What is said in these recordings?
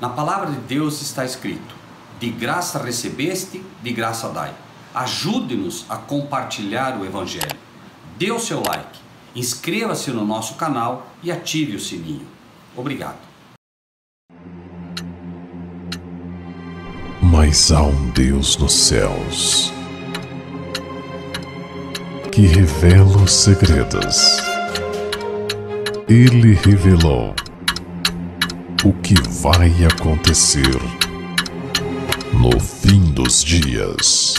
Na palavra de Deus está escrito: de graça recebeste, de graça dai. Ajude-nos a compartilhar o Evangelho. Dê o seu like, inscreva-se no nosso canal e ative o sininho. Obrigado. Mas há um Deus nos céus que revela os segredos. Ele revelou o que vai acontecer no fim dos dias.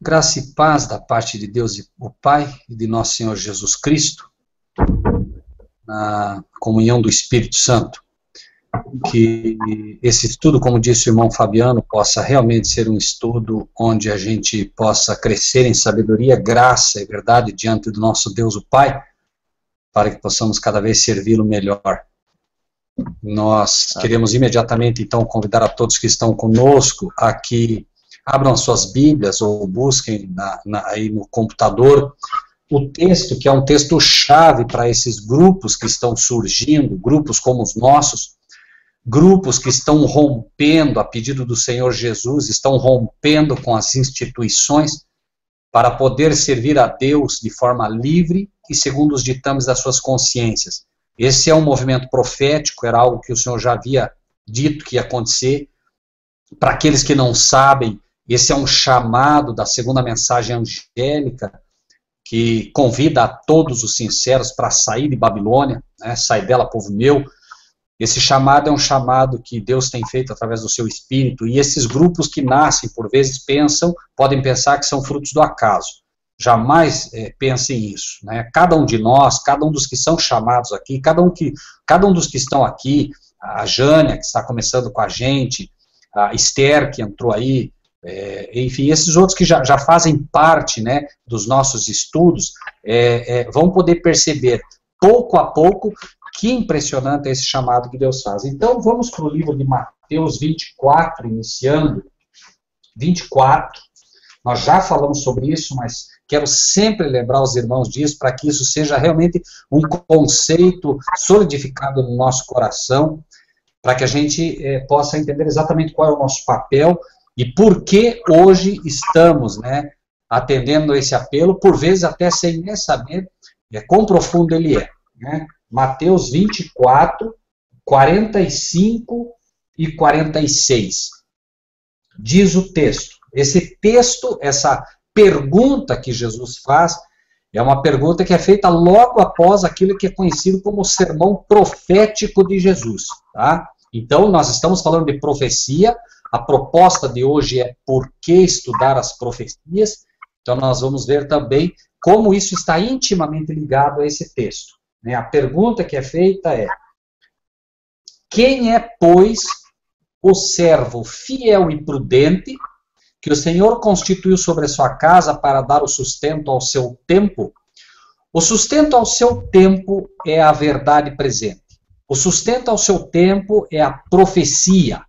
Graça e paz da parte de Deus o Pai e de nosso Senhor Jesus Cristo, na comunhão do Espírito Santo. Que esse estudo, como disse o irmão Fabiano, possa realmente ser um estudo onde a gente possa crescer em sabedoria, graça e verdade diante do nosso Deus o Pai, para que possamos cada vez servi-lo melhor. Nós queremos imediatamente, então, convidar a todos que estão conosco a que abram suas Bíblias ou busquem aí no computador o texto, que é um texto-chave para esses grupos que estão surgindo, grupos como os nossos, grupos que estão rompendo, a pedido do Senhor Jesus, estão rompendo com as instituições para poder servir a Deus de forma livre e segundo os ditames das suas consciências. Esse é um movimento profético, era algo que o Senhor já havia dito que ia acontecer. Para aqueles que não sabem, esse é um chamado da segunda mensagem angélica, que convida a todos os sinceros para sair de Babilônia, né? Sai dela, povo meu. Esse chamado é um chamado que Deus tem feito através do seu Espírito, e esses grupos que nascem, por vezes, podem pensar que são frutos do acaso. Jamais pensem isso, né? Cada um de nós, cada um dos que são chamados aqui, cada um dos que estão aqui, a Jânia, que está começando com a gente, a Esther, que entrou aí, enfim, esses outros que já fazem parte, né, dos nossos estudos, vão poder perceber, pouco a pouco, que impressionante é esse chamado que Deus faz. Então, vamos para o livro de Mateus 24, iniciando. 24, nós já falamos sobre isso, mas quero sempre lembrar os irmãos disso, para que isso seja realmente um conceito solidificado no nosso coração, para que a gente possa entender exatamente qual é o nosso papel e por que hoje estamos, né, atendendo a esse apelo, por vezes até sem nem saber quão profundo ele é, né? Mateus 24, 45 e 46. Diz o texto. Esse texto, essa pergunta que Jesus faz, é uma pergunta que é feita logo após aquilo que é conhecido como o sermão profético de Jesus, tá? Então, nós estamos falando de profecia. A proposta de hoje é por que estudar as profecias. Então, nós vamos ver também como isso está intimamente ligado a esse texto. A pergunta que é feita é: quem é, pois, o servo fiel e prudente que o Senhor constituiu sobre a sua casa para dar o sustento ao seu tempo? O sustento ao seu tempo é a verdade presente. O sustento ao seu tempo é a profecia,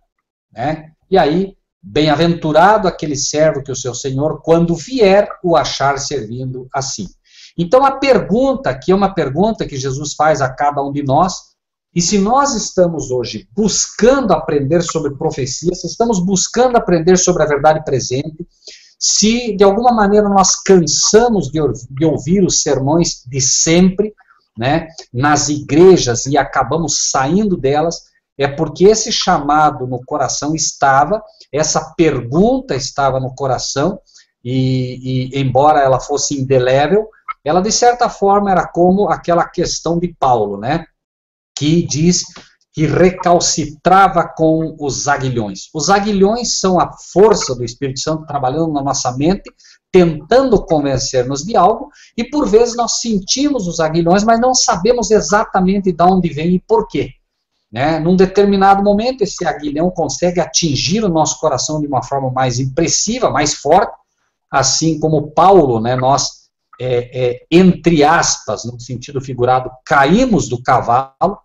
né? E aí, bem-aventurado aquele servo que o seu Senhor, quando vier, o achar servindo assim. Então, a pergunta aqui é uma pergunta que Jesus faz a cada um de nós, e se nós estamos hoje buscando aprender sobre profecia, se estamos buscando aprender sobre a verdade presente, se de alguma maneira nós cansamos de ouvir os sermões de sempre, né, nas igrejas e acabamos saindo delas, é porque esse chamado no coração estava, essa pergunta estava no coração, e embora ela fosse indelével, ela de certa forma era como aquela questão de Paulo, né, que diz que recalcitrava com os aguilhões. Os aguilhões são a força do Espírito Santo trabalhando na nossa mente, tentando convencer-nos de algo, e por vezes nós sentimos os aguilhões, mas não sabemos exatamente de onde vem e por quê. Né? Num determinado momento, esse aguilhão consegue atingir o nosso coração de uma forma mais impressiva, mais forte, assim como Paulo, né, nós entre aspas, no sentido figurado, caímos do cavalo,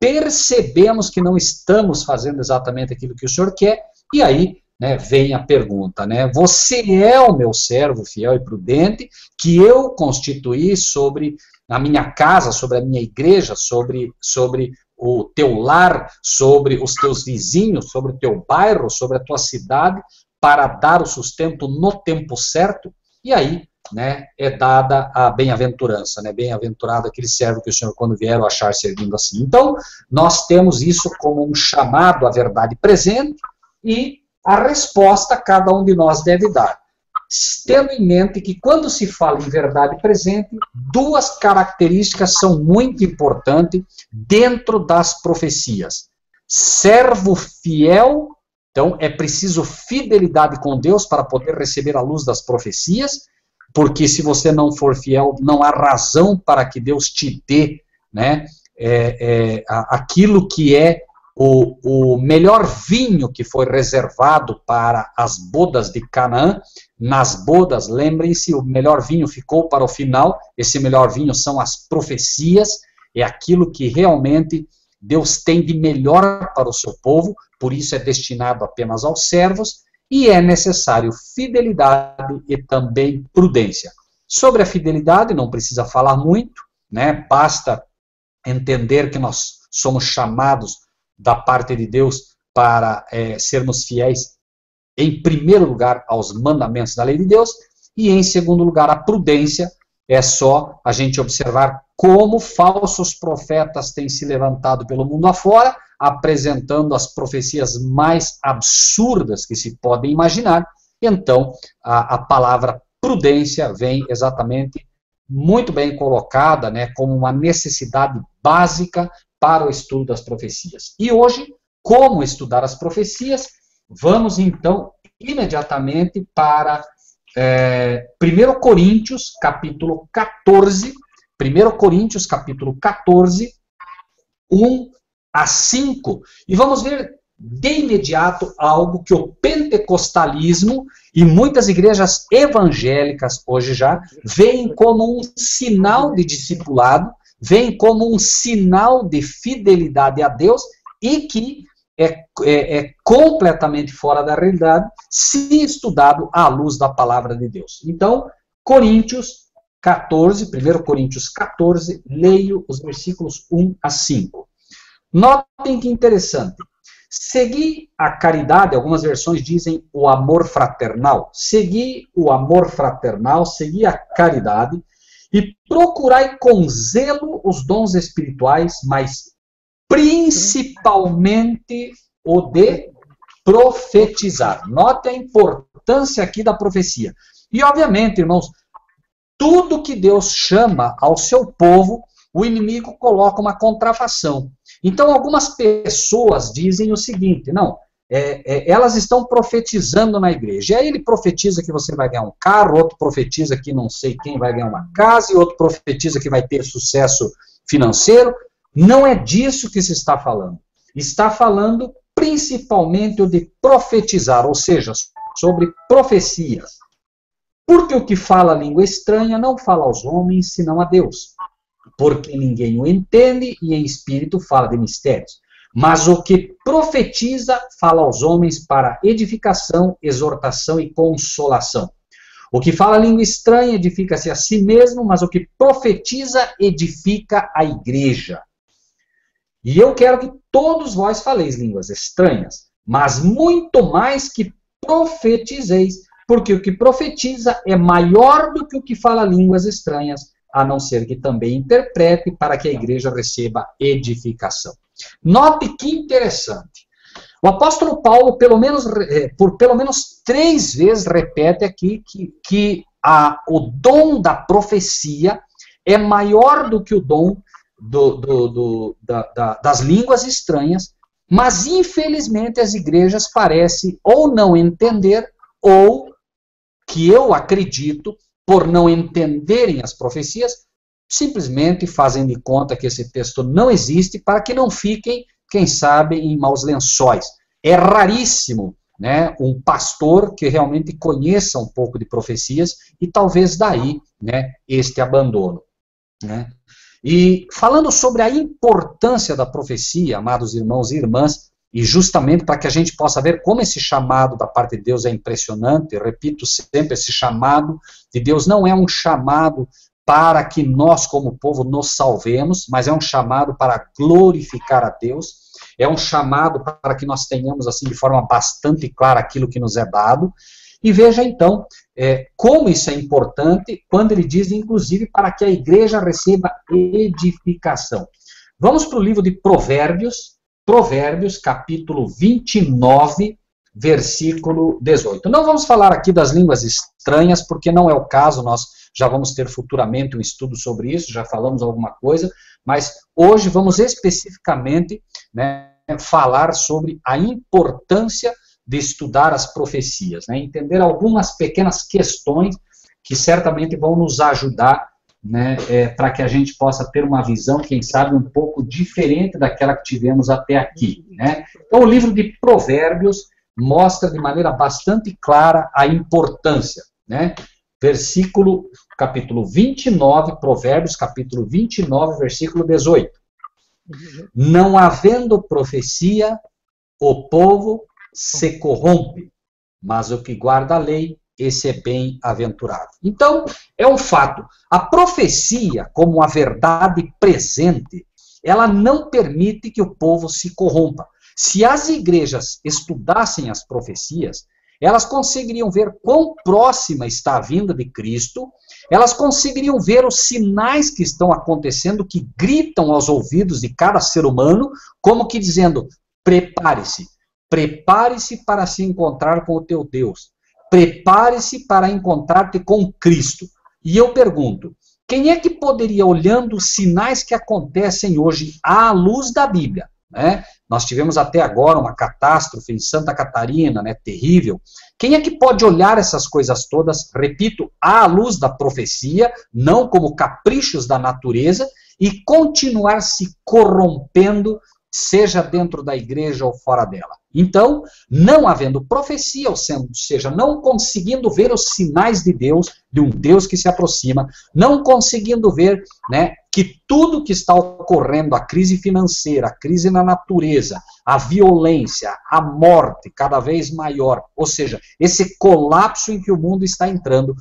percebemos que não estamos fazendo exatamente aquilo que o Senhor quer, e aí, né, vem a pergunta, né, você é o meu servo fiel e prudente, que eu constituí sobre a minha casa, sobre a minha igreja, sobre o teu lar, sobre os teus vizinhos, sobre o teu bairro, sobre a tua cidade, para dar o sustento no tempo certo? E aí, né, é dada a bem-aventurança, né, bem-aventurado aquele servo que o Senhor, quando vier, o achar servindo assim. Então, nós temos isso como um chamado à verdade presente, e a resposta cada um de nós deve dar, tendo em mente que quando se fala em verdade presente, duas características são muito importantes dentro das profecias. Servo fiel, então é preciso fidelidade com Deus para poder receber a luz das profecias, porque se você não for fiel, não há razão para que Deus te dê, né, aquilo que é o melhor vinho que foi reservado para as bodas de Canaã. Nas bodas, lembrem-se, o melhor vinho ficou para o final. Esse melhor vinho são as profecias, é aquilo que realmente Deus tem de melhor para o seu povo, por isso é destinado apenas aos servos, e é necessário fidelidade e também prudência. Sobre a fidelidade, não precisa falar muito, né? Basta entender que nós somos chamados da parte de Deus para sermos fiéis, em primeiro lugar, aos mandamentos da lei de Deus, e em segundo lugar, a prudência. É só a gente observar como falsos profetas têm se levantado pelo mundo afora, apresentando as profecias mais absurdas que se podem imaginar. Então, a palavra prudência vem exatamente muito bem colocada, né, como uma necessidade básica para o estudo das profecias. E hoje, como estudar as profecias? Vamos então imediatamente para 1 Coríntios, capítulo 14, 1 Coríntios, capítulo 14, 1 a 5, e vamos ver de imediato algo que o pentecostalismo e muitas igrejas evangélicas hoje já veem como um sinal de discipulado, veem como um sinal de fidelidade a Deus, e que é completamente fora da realidade se estudado à luz da palavra de Deus. Então, Coríntios 14, 1 Coríntios 14, leio os versículos 1 a 5. Notem que interessante. Segui a caridade, algumas versões dizem o amor fraternal. Segui o amor fraternal, segui a caridade, e procurai com zelo os dons espirituais, mas principalmente o de profetizar. Note a importância aqui da profecia. E, obviamente, irmãos, tudo que Deus chama ao seu povo, o inimigo coloca uma contrafação. Então, algumas pessoas dizem o seguinte, não, elas estão profetizando na igreja. E aí ele profetiza que você vai ganhar um carro, outro profetiza que não sei quem vai ganhar uma casa, e outro profetiza que vai ter sucesso financeiro. Não é disso que se está falando. Está falando principalmente o de profetizar, ou seja, sobre profecias. Porque o que fala a língua estranha não fala aos homens, senão a Deus. Porque ninguém o entende e em espírito fala de mistérios. Mas o que profetiza fala aos homens para edificação, exortação e consolação. O que fala a língua estranha edifica-se a si mesmo, mas o que profetiza edifica a igreja. E eu quero que todos vós faleis línguas estranhas, mas muito mais que profetizeis, porque o que profetiza é maior do que o que fala línguas estranhas, a não ser que também interprete para que a igreja receba edificação. Note que interessante. O apóstolo Paulo, por pelo menos 3 vezes, repete aqui que o dom da profecia é maior do que o dom das línguas estranhas, mas infelizmente as igrejas parecem ou não entender, ou que eu acredito, por não entenderem as profecias, simplesmente fazem de conta que esse texto não existe, para que não fiquem, quem sabe, em maus lençóis. É raríssimo né, um pastor que realmente conheça um pouco de profecias, e talvez daí, né, este abandono, né. E falando sobre a importância da profecia, amados irmãos e irmãs, e justamente para que a gente possa ver como esse chamado da parte de Deus é impressionante, eu repito sempre, esse chamado de Deus não é um chamado para que nós, como povo, nos salvemos, mas é um chamado para glorificar a Deus, é um chamado para que nós tenhamos, assim, de forma bastante clara aquilo que nos é dado. E veja, então, como isso é importante, quando ele diz, inclusive, para que a igreja receba edificação. Vamos para o livro de Provérbios, capítulo 29, versículo 18. Não vamos falar aqui das línguas estranhas, porque não é o caso, nós já vamos ter futuramente um estudo sobre isso, já falamos alguma coisa, mas hoje vamos especificamente, né, falar sobre a importância de estudar as profecias, né, entender algumas pequenas questões que certamente vão nos ajudar, né, para que a gente possa ter uma visão, quem sabe, um pouco diferente daquela que tivemos até aqui, né. Então, o livro de Provérbios mostra de maneira bastante clara a importância, né. Capítulo 29, Provérbios, capítulo 29, versículo 18. Não havendo profecia, o povo se corrompe, mas o que guarda a lei, esse é bem-aventurado. Então, é um fato. A profecia, como a verdade presente, ela não permite que o povo se corrompa. Se as igrejas estudassem as profecias, elas conseguiriam ver quão próxima está a vinda de Cristo, elas conseguiriam ver os sinais que estão acontecendo, que gritam aos ouvidos de cada ser humano, como que dizendo, prepare-se para se encontrar com o teu Deus, prepare-se para encontrar-te com Cristo. E eu pergunto, quem é que poderia, olhando os sinais que acontecem hoje à luz da Bíblia, né? Nós tivemos até agora uma catástrofe em Santa Catarina, né, terrível. Quem é que pode olhar essas coisas todas, repito, à luz da profecia, não como caprichos da natureza, e continuar se corrompendo, seja dentro da igreja ou fora dela? Então, não havendo profecia, ou seja, não conseguindo ver os sinais de Deus, de um Deus que se aproxima, não conseguindo ver, né, que tudo que está ocorrendo, a crise financeira, a crise na natureza, a violência, a morte cada vez maior, ou seja, esse colapso em que o mundo está entrando,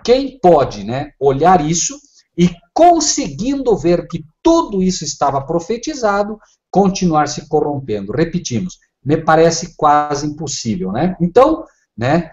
quem pode, né, olhar isso e, conseguindo ver que tudo isso estava profetizado, continuar se corrompendo? Repetimos, me parece quase impossível, né? Então, né,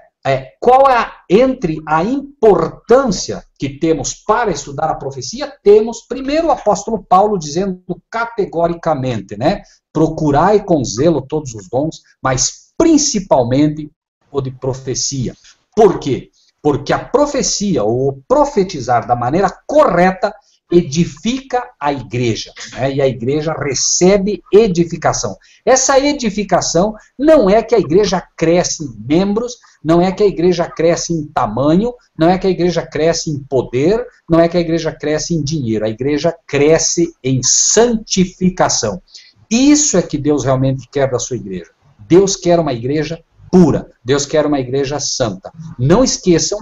qual é entre a importância que temos para estudar a profecia? Temos, primeiro, o apóstolo Paulo dizendo categoricamente, né, procurai com zelo todos os dons, mas principalmente o de profecia. Por quê? Porque a profecia, ou o profetizar da maneira correta, edifica a igreja, né? E a igreja recebe edificação. Essa edificação não é que a igreja cresce em membros, não é que a igreja cresce em tamanho, não é que a igreja cresce em poder, não é que a igreja cresce em dinheiro, a igreja cresce em santificação. Isso é que Deus realmente quer da sua igreja. Deus quer uma igreja pura, Deus quer uma igreja santa. Não esqueçam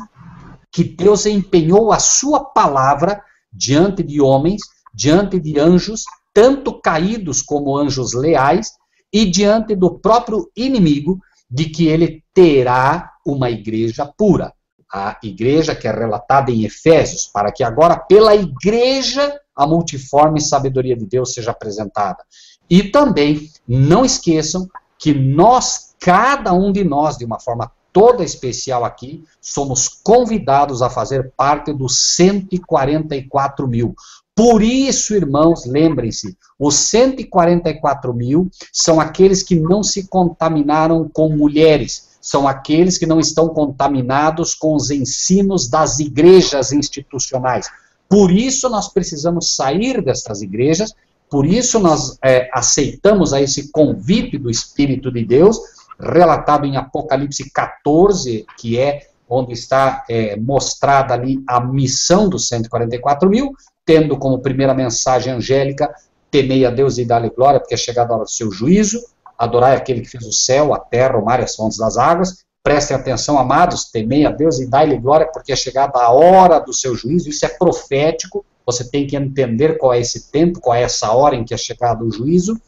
que Deus empenhou a sua palavra diante de homens, diante de anjos, tanto caídos como anjos leais, e diante do próprio inimigo, de que ele terá uma igreja pura. A igreja que é relatada em Efésios, para que agora pela igreja a multiforme sabedoria de Deus seja apresentada. E também, não esqueçam que nós, cada um de nós, de uma forma toda especial aqui, somos convidados a fazer parte dos 144 mil. Por isso, irmãos, lembrem-se, os 144 mil são aqueles que não se contaminaram com mulheres, são aqueles que não estão contaminados com os ensinos das igrejas institucionais. Por isso nós precisamos sair destas igrejas, por isso nós aceitamos a esse convite do Espírito de Deus, relatado em Apocalipse 14, que é onde está mostrada ali a missão dos 144 mil, tendo como primeira mensagem angélica, temei a Deus e dá-lhe glória, porque é chegada a hora do seu juízo, adorai aquele que fez o céu, a terra, o mar e as fontes das águas. Prestem atenção, amados, temei a Deus e dai-lhe glória, porque é chegada a hora do seu juízo. Isso é profético, você tem que entender qual é esse tempo, qual é essa hora em que é chegado o juízo.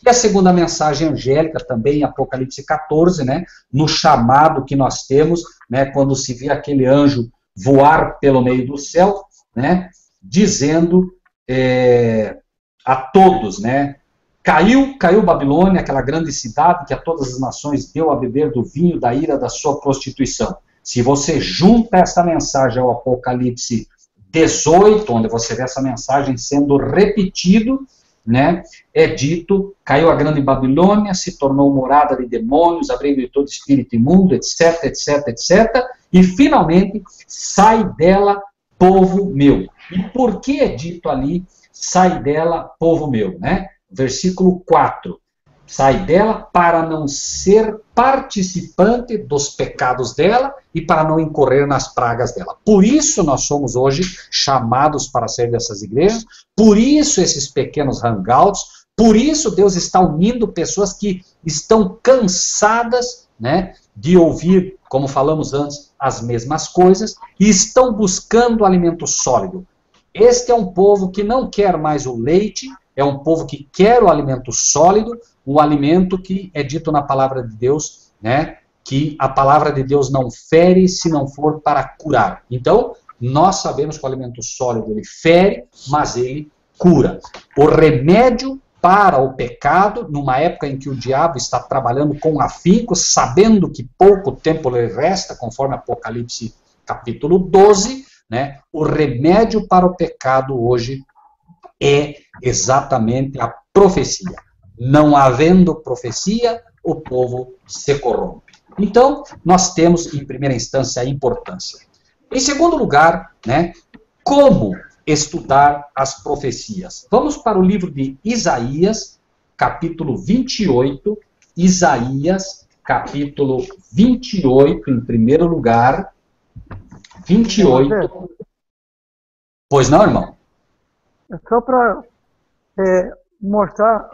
E a segunda mensagem angélica, também em Apocalipse 14, né, no chamado que nós temos, né, quando se vê aquele anjo voar pelo meio do céu, né, dizendo a todos, né, caiu Babilônia, aquela grande cidade que a todas as nações deu a beber do vinho da ira da sua prostituição. Se você junta essa mensagem ao Apocalipse 18, onde você vê essa mensagem sendo repetido, né, é dito, caiu a grande Babilônia, se tornou morada de demônios, abrigo de todo espírito imundo, etc, etc, etc, e finalmente sai dela povo meu. E por que é dito ali, sai dela povo meu, né? Versículo 4, sai dela para não ser participante dos pecados dela e para não incorrer nas pragas dela. Por isso nós somos hoje chamados para sair dessas igrejas, por isso esses pequenos hangouts, por isso Deus está unindo pessoas que estão cansadas, né, de ouvir, como falamos antes, as mesmas coisas, e estão buscando alimento sólido. Este é um povo que não quer mais o leite, é um povo que quer o alimento sólido, o alimento que é dito na palavra de Deus, né, que a palavra de Deus não fere se não for para curar. Então, nós sabemos que o alimento sólido ele fere, mas ele cura. O remédio para o pecado, numa época em que o diabo está trabalhando com afinco, sabendo que pouco tempo lhe resta, conforme Apocalipse capítulo 12, né, o remédio para o pecado hoje é exatamente a profecia. Não havendo profecia, o povo se corrompe. Então, nós temos, em primeira instância, a importância. Em segundo lugar, né, como estudar as profecias? Vamos para o livro de Isaías, capítulo 28. Isaías, capítulo 28, em primeiro lugar. 28. Pois não, irmão? É só para mostrar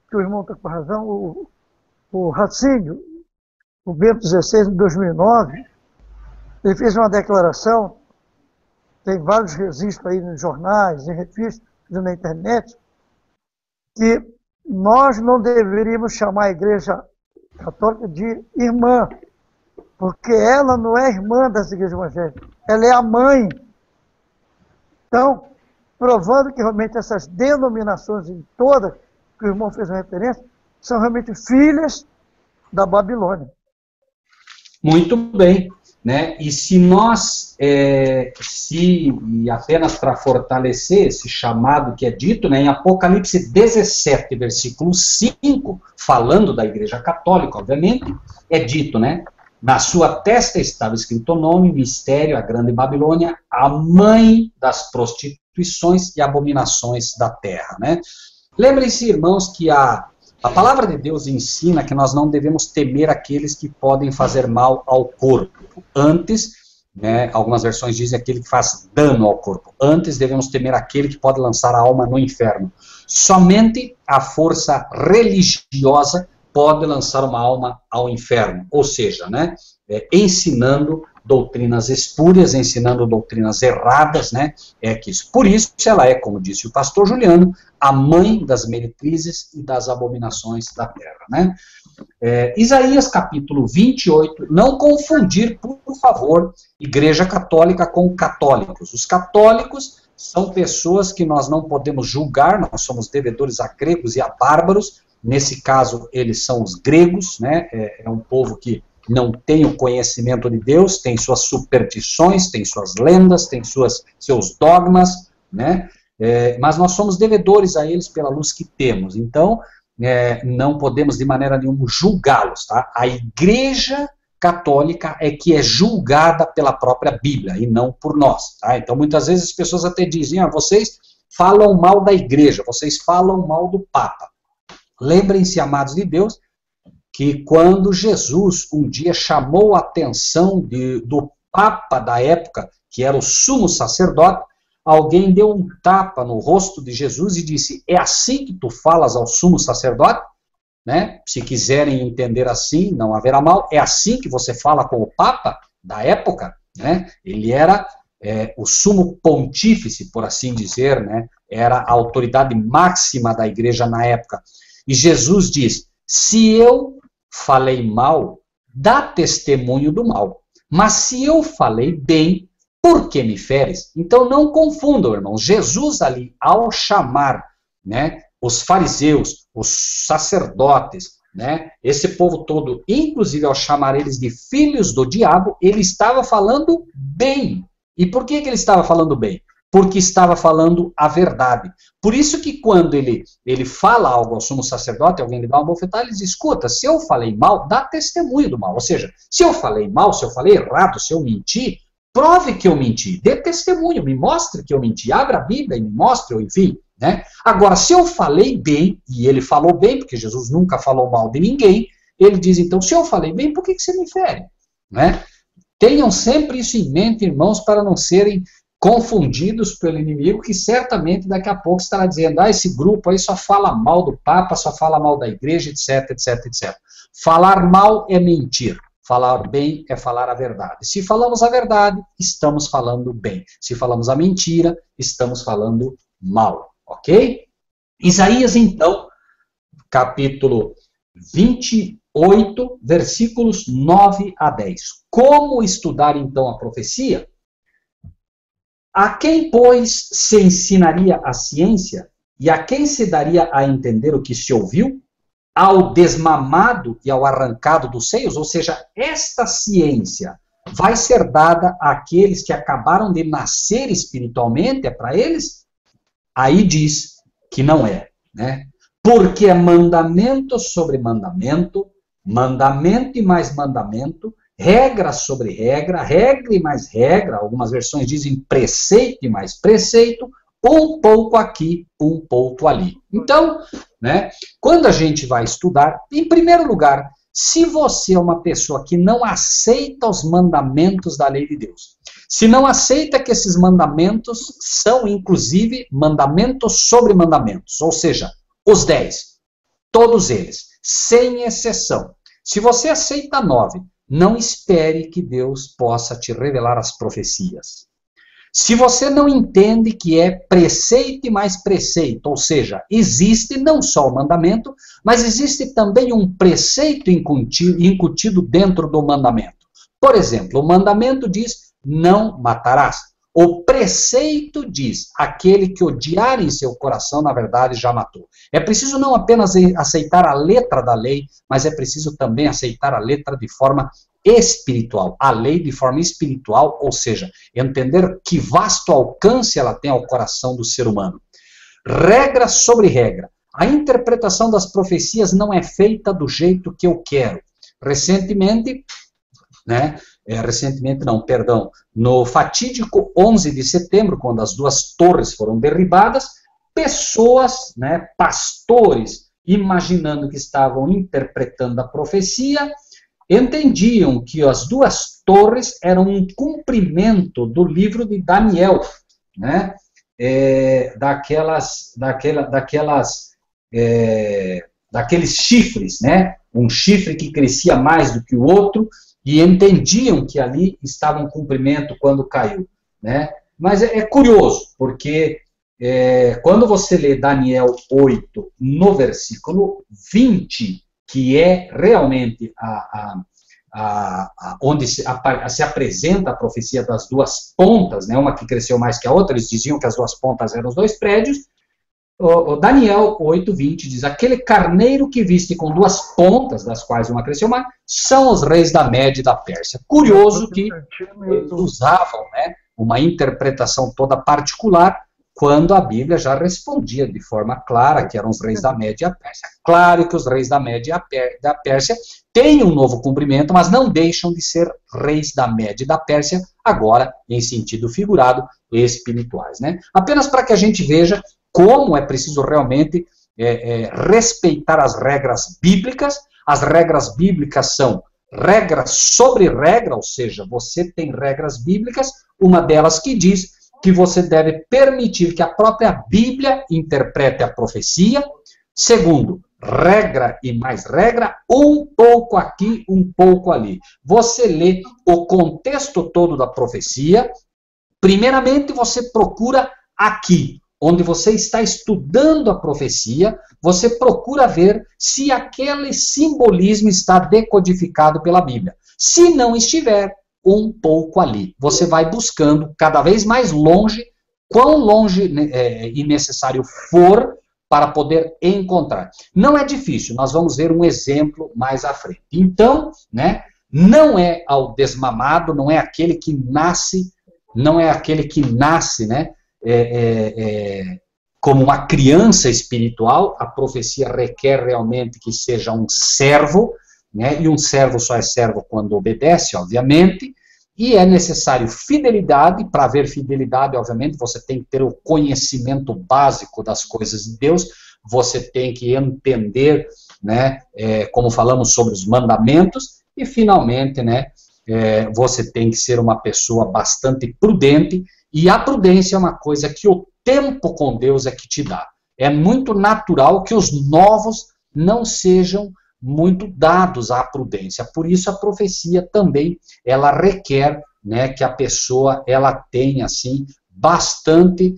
que o irmão está com razão. O Ratzinger, o Bento XVI, em 2009, ele fez uma declaração, tem vários registros aí nos jornais, em revistas, na internet, que nós não deveríamos chamar a Igreja Católica de irmã, porque ela não é irmã das igrejas evangélicas, ela é a mãe. Então, provando que realmente essas denominações em todas, que o irmão fez uma referência, são realmente filhas da Babilônia. Muito bem, né? E se nós, e apenas para fortalecer esse chamado que é dito, né, em Apocalipse 17, versículo 5, falando da Igreja Católica, obviamente, é dito, né? Na sua testa estava escrito o nome, mistério, a grande Babilônia, a mãe das prostituições e abominações da terra, né? Lembrem-se, irmãos, que a palavra de Deus ensina que nós não devemos temer aqueles que podem fazer mal ao corpo. Antes, né, algumas versões dizem aquele que faz dano ao corpo. Antes devemos temer aquele que pode lançar a alma no inferno. Somente a força religiosa pode lançar uma alma ao inferno. Ou seja, né, ensinando doutrinas espúrias, ensinando doutrinas erradas, né, que isso. Por isso, ela é, como disse o pastor Juliano, a mãe das meretrizes e das abominações da terra, né. Isaías capítulo 28, não confundir, por favor, Igreja Católica com católicos. Os católicos são pessoas que nós não podemos julgar, nós somos devedores a gregos e a bárbaros, nesse caso eles são os gregos, né, é um povo que não tem o conhecimento de Deus, tem suas superstições, tem suas lendas, tem seus dogmas, né? Mas nós somos devedores a eles pela luz que temos. Então, não podemos de maneira nenhuma julgá-los. Tá? A Igreja Católica é que é julgada pela própria Bíblia e não por nós. Tá? Então, muitas vezes as pessoas até dizem, vocês falam mal da Igreja, vocês falam mal do Papa. Lembrem-se, amados de Deus, que quando Jesus um dia chamou a atenção do Papa da época, que era o sumo sacerdote, alguém deu um tapa no rosto de Jesus e disse, é assim que tu falas ao sumo sacerdote? né? Se quiserem entender assim, não haverá mal. É assim que você fala com o Papa da época, né? Ele era o sumo pontífice, por assim dizer, né? Era a autoridade máxima da igreja na época. E Jesus diz, se eu falei mal, dá testemunho do mal. Mas se eu falei bem, por que me feres? Então não confundam, irmãos. Jesus ali, ao chamar, né, os fariseus, os sacerdotes, né, esse povo todo, inclusive ao chamar eles de filhos do diabo, ele estava falando bem. E por que ele estava falando bem? Porque estava falando a verdade. Por isso que quando ele fala algo ao sumo sacerdote, alguém lhe dá uma bofetada, ele diz, escuta, se eu falei mal, dá testemunho do mal. Ou seja, se eu falei mal, se eu falei errado, se eu menti, prove que eu menti, dê testemunho, me mostre que eu menti, abra a Bíblia e me mostre, ou enfim. Né? Agora, se eu falei bem, e ele falou bem, porque Jesus nunca falou mal de ninguém, ele diz, então, se eu falei bem, por que você me fere? Né? Tenham sempre isso em mente, irmãos, para não serem confundidos pelo inimigo, que certamente daqui a pouco estará dizendo, esse grupo aí só fala mal do Papa, só fala mal da igreja, etc, etc, etc. Falar mal é mentir. Falar bem é falar a verdade. Se falamos a verdade, estamos falando bem. Se falamos a mentira, estamos falando mal. Ok? Isaías, então, capítulo 28, versículos 9 a 10. Como estudar, então, a profecia? A quem, pois, se ensinaria a ciência? E a quem se daria a entender o que se ouviu? Ao desmamado e ao arrancado dos seios? Ou seja, esta ciência vai ser dada àqueles que acabaram de nascer espiritualmente? É para eles? Aí diz que não é, né? Porque é mandamento sobre mandamento, mandamento e mais mandamento, regra sobre regra, regra e mais regra, algumas versões dizem preceito e mais preceito, um pouco aqui, um pouco ali. Então, né, quando a gente vai estudar, em primeiro lugar, se você é uma pessoa que não aceita os mandamentos da lei de Deus, se não aceita que esses mandamentos são, inclusive, mandamentos sobre mandamentos, ou seja, os 10, todos eles, sem exceção. Se você aceita 9, não espere que Deus possa te revelar as profecias. Se você não entende que é preceito e mais preceito, ou seja, existe não só o mandamento, mas existe também um preceito incutido dentro do mandamento. Por exemplo, o mandamento diz, não matarás. O preceito diz, aquele que odiar em seu coração, na verdade, já matou. É preciso não apenas aceitar a letra da lei, mas é preciso também aceitar a letra de forma espiritual. A lei de forma espiritual, ou seja, entender que vasto alcance ela tem ao coração do ser humano. Regra sobre regra. A interpretação das profecias não é feita do jeito que eu quero. Recentemente, no fatídico 11 de setembro, quando as duas torres foram derribadas, pessoas, pastores, imaginando que estavam interpretando a profecia, entendiam que as duas torres eram um cumprimento do livro de Daniel, daqueles chifres, um chifre que crescia mais do que o outro, e entendiam que ali estava em cumprimento quando caiu. Mas é curioso, porque quando você lê Daniel 8, no versículo 20, que é realmente onde se apresenta a profecia das duas pontas, uma que cresceu mais que a outra, eles diziam que as duas pontas eram os dois prédios. O Daniel 8:20 diz, aquele carneiro que viste com duas pontas, das quais uma cresceu mais, são os reis da Média e da Pérsia. Curioso que eles usavam uma interpretação toda particular, quando a Bíblia já respondia de forma clara que eram os reis da Média e a Pérsia. Claro que os reis da Média e da Pérsia têm um novo cumprimento, mas não deixam de ser reis da Média e da Pérsia, agora em sentido figurado, espirituais. Apenas para que a gente veja como é preciso realmente respeitar as regras bíblicas. As regras bíblicas são regras sobre regra, ou seja, você tem regras bíblicas, uma delas que diz que você deve permitir que a própria Bíblia interprete a profecia. Segundo, regra e mais regra, um pouco aqui, um pouco ali. Você lê o contexto todo da profecia. Primeiramente, você procura aqui, onde você está estudando a profecia, você procura ver se aquele simbolismo está decodificado pela Bíblia. Se não estiver, um pouco ali. Você vai buscando cada vez mais longe, quão longe e necessário for, para poder encontrar. Não é difícil, nós vamos ver um exemplo mais à frente. Então, não é ao desmamado, não é aquele que nasce, como uma criança espiritual. A profecia requer realmente que seja um servo, e um servo só é servo quando obedece, obviamente, e é necessário fidelidade. Para haver fidelidade, obviamente, você tem que ter o conhecimento básico das coisas de Deus, você tem que entender, como falamos sobre os mandamentos, e finalmente, você tem que ser uma pessoa bastante prudente, e a prudência é uma coisa que o tempo com Deus é que te dá. É muito natural que os novos não sejam muito dados à prudência. Por isso a profecia também, ela requer, que a pessoa ela tenha assim bastante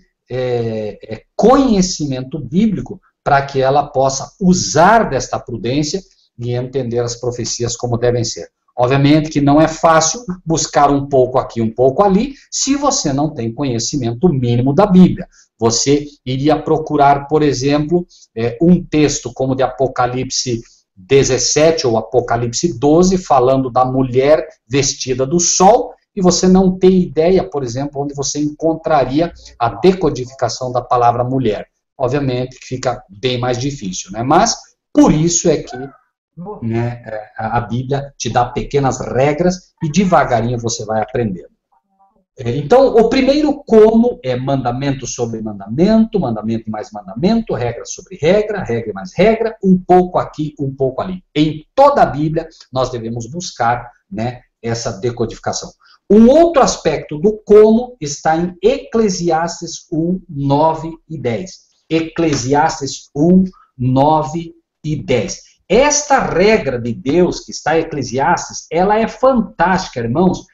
conhecimento bíblico para que ela possa usar desta prudência e entender as profecias como devem ser. Obviamente que não é fácil buscar um pouco aqui, um pouco ali, se você não tem conhecimento mínimo da Bíblia. Você iria procurar, por exemplo, um texto como de Apocalipse 17 ou Apocalipse 12, falando da mulher vestida do sol, e você não tem ideia, por exemplo, onde você encontraria a decodificação da palavra mulher. Obviamente que fica bem mais difícil, Mas, por isso é que a Bíblia te dá pequenas regras e devagarinho você vai aprendendo. Então, o primeiro como é mandamento sobre mandamento, mandamento e mais mandamento, regra sobre regra, regra e mais regra, um pouco aqui, um pouco ali. Em toda a Bíblia, nós devemos buscar essa decodificação. Um outro aspecto do como está em Eclesiastes 1, 9 e 10. Eclesiastes 1, 9 e 10. Esta regra de Deus que está em Eclesiastes, ela é fantástica, irmãos.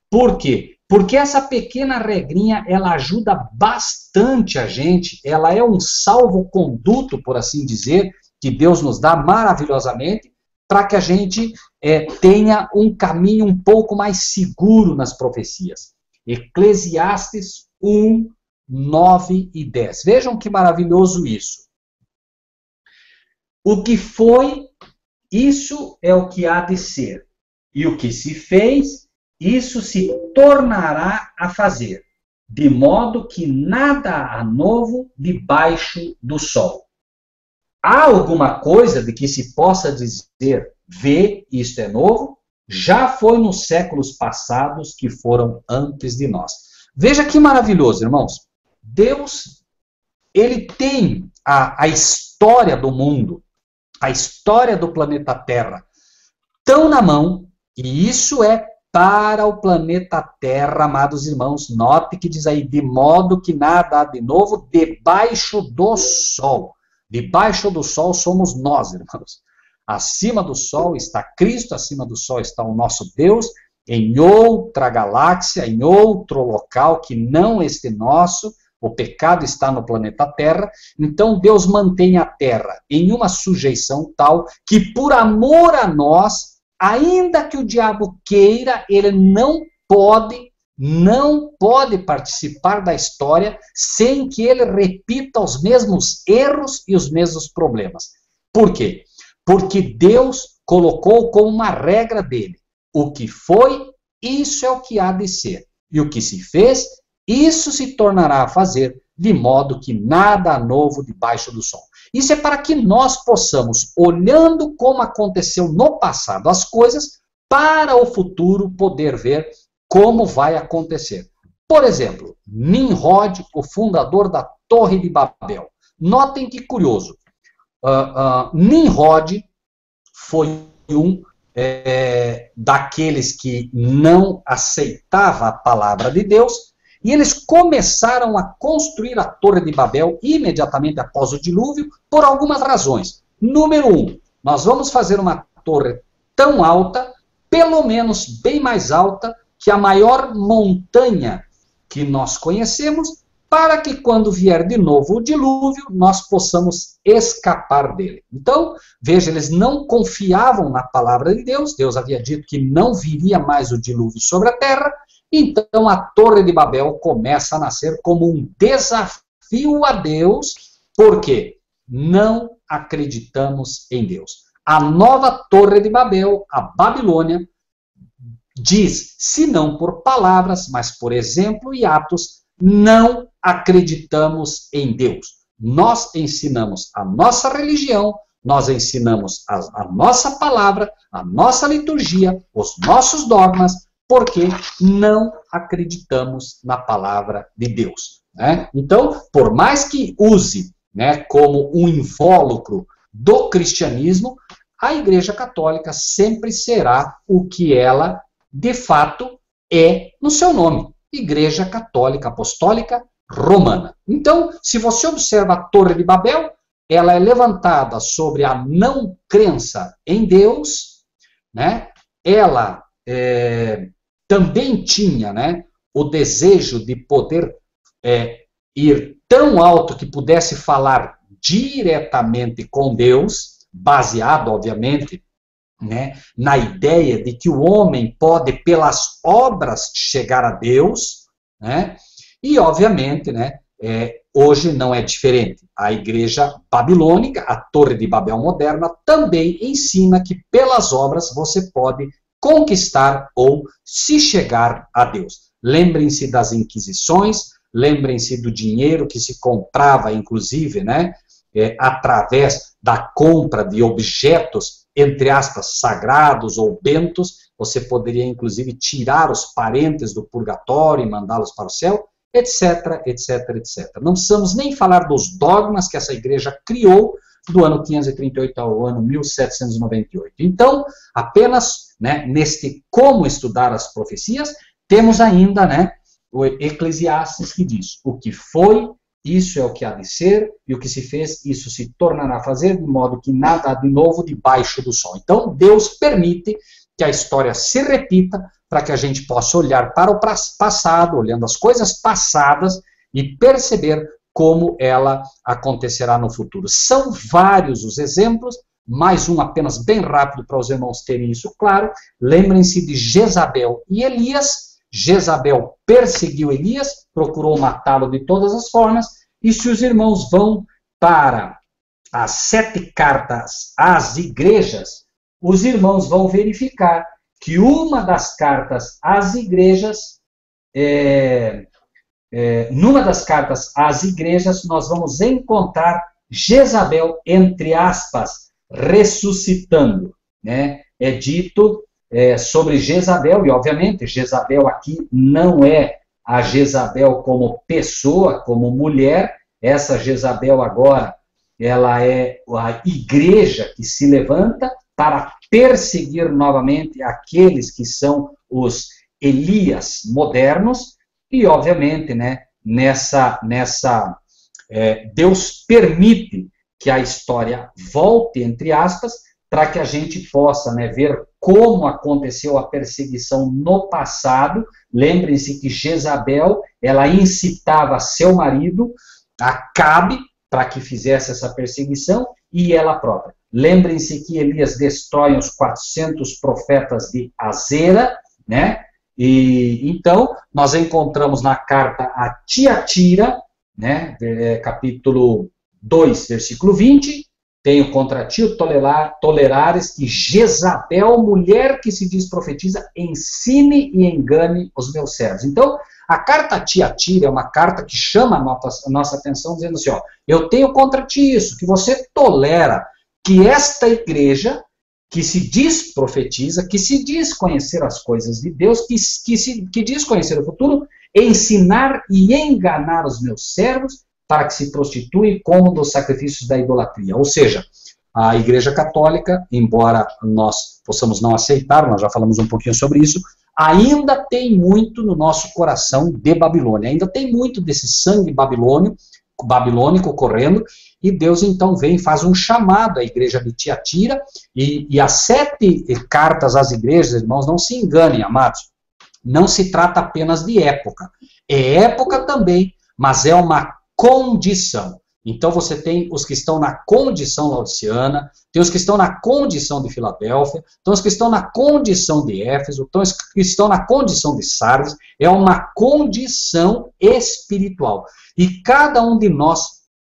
Por quê? Porque essa pequena regrinha, ela ajuda bastante a gente, ela é um salvo-conduto, por assim dizer, que Deus nos dá maravilhosamente, para que a gente tenha um caminho um pouco mais seguro nas profecias. Eclesiastes 1, 9 e 10. Vejam que maravilhoso isso. O que foi, isso é o que há de ser. E o que se fez, isso se tornará a fazer, de modo que nada há novo debaixo do sol. Há alguma coisa de que se possa dizer, vê, isto é novo? Já foi nos séculos passados que foram antes de nós. Veja que maravilhoso, irmãos. Deus, ele tem a história do mundo, a história do planeta Terra, tão na mão, e isso é para o planeta Terra, amados irmãos. Note que diz aí, de modo que nada há de novo debaixo do sol. Debaixo do sol somos nós, irmãos. Acima do sol está Cristo, acima do sol está o nosso Deus, em outra galáxia, em outro local que não este nosso. O pecado está no planeta Terra, então Deus mantém a Terra em uma sujeição tal que, por amor a nós, ainda que o diabo queira, ele não pode participar da história sem que ele repita os mesmos erros e os mesmos problemas. Por quê? Porque Deus colocou como uma regra dele: o que foi, isso é o que há de ser. E o que se fez, isso se tornará a fazer, de modo que nada há novo debaixo do sol. Isso é para que nós possamos, olhando como aconteceu no passado as coisas, para o futuro poder ver como vai acontecer. Por exemplo, Nimrod, o fundador da Torre de Babel. Notem que curioso. Nimrod foi um daqueles que não aceitava a palavra de Deus, e eles começaram a construir a Torre de Babel imediatamente após o dilúvio, por algumas razões. Número 1, nós vamos fazer uma torre tão alta, pelo menos bem mais alta, que a maior montanha que nós conhecemos, para que quando vier de novo o dilúvio, nós possamos escapar dele. Então, veja, eles não confiavam na palavra de Deus, Deus havia dito que não viria mais o dilúvio sobre a terra, então a Torre de Babel começa a nascer como um desafio a Deus, porque não acreditamos em Deus. A nova Torre de Babel, a Babilônia, diz, se não por palavras, mas por exemplo e atos, não acreditamos em Deus. Nós ensinamos a nossa religião, nós ensinamos a nossa palavra, a nossa liturgia, os nossos dogmas, porque não acreditamos na palavra de Deus. Né? Então, por mais que use, né, como um invólucro do cristianismo, a Igreja Católica sempre será o que ela, de fato, é no seu nome. Igreja Católica Apostólica Romana. Então, se você observa a Torre de Babel, ela é levantada sobre a não crença em Deus, né? Ela também tinha, né, o desejo de poder ir tão alto que pudesse falar diretamente com Deus, baseado, obviamente, né, na ideia de que o homem pode, pelas obras, chegar a Deus, né, e, obviamente, né, hoje não é diferente. A igreja babilônica, a Torre de Babel moderna, também ensina que pelas obras você pode conquistar ou se chegar a Deus. Lembrem-se das Inquisições, lembrem-se do dinheiro que se comprava, inclusive, né, através da compra de objetos, entre aspas, sagrados ou bentos. Você poderia, inclusive, tirar os parentes do purgatório e mandá-los para o céu, etc, etc, etc. Não precisamos nem falar dos dogmas que essa igreja criou do ano 538 ao ano 1798. Então, apenas, né, neste como estudar as profecias, temos ainda, né, o Eclesiastes que diz: o que foi, isso é o que há de ser, e o que se fez, isso se tornará a fazer, de modo que nada há de novo debaixo do sol. Então, Deus permite que a história se repita, para que a gente possa olhar para o passado, olhando as coisas passadas, e perceber como ela acontecerá no futuro. São vários os exemplos, mais um apenas bem rápido para os irmãos terem isso claro. Lembrem-se de Jezabel e Elias. Jezabel perseguiu Elias, procurou matá-lo de todas as formas, e se os irmãos vão para as 7 cartas às igrejas, os irmãos vão verificar que uma das cartas às igrejas, numa das cartas às igrejas, nós vamos encontrar Jezabel, entre aspas, ressuscitando. Né? É dito sobre Jezabel, e obviamente Jezabel aqui não é a Jezabel como pessoa, como mulher. Essa Jezabel agora, ela é a igreja que se levanta para perseguir novamente aqueles que são os Elias modernos, e obviamente, né, Deus permite que a história volte, entre aspas, para que a gente possa, né, ver como aconteceu a perseguição no passado. Lembrem-se que Jezabel, ela incitava seu marido, Acabe, para que fizesse essa perseguição, e ela própria. Lembrem-se que Elias destrói os 400 profetas de Azera, né? E então nós encontramos na carta a Tiatira, né, capítulo 2, versículo 20, tenho contra ti o tolerares que Jezabel, mulher que se diz profetiza, ensine e engane os meus servos. Então, a carta a Tiatira é uma carta que chama a nossa atenção, dizendo assim, ó, eu tenho contra ti isso, que você tolera que esta igreja, que se diz profetiza, que se diz conhecer as coisas de Deus, que diz conhecer o futuro, ensinar e enganar os meus servos, para que se prostituem como dos sacrifícios da idolatria. Ou seja, a Igreja Católica, embora nós possamos não aceitar, nós já falamos um pouquinho sobre isso, ainda tem muito no nosso coração de Babilônia, ainda tem muito desse sangue babilônio babilônico correndo, e Deus então vem e faz um chamado à igreja de Tiatira, e as 7 cartas às igrejas, irmãos, não se enganem, amados, não se trata apenas de época. É época também, mas é uma condição. Então você tem os que estão na condição laodiceana, tem os que estão na condição de Filadélfia, tem os que estão na condição de Éfeso, tem os que estão na condição de Sardes. É uma condição espiritual. E cada um de nós,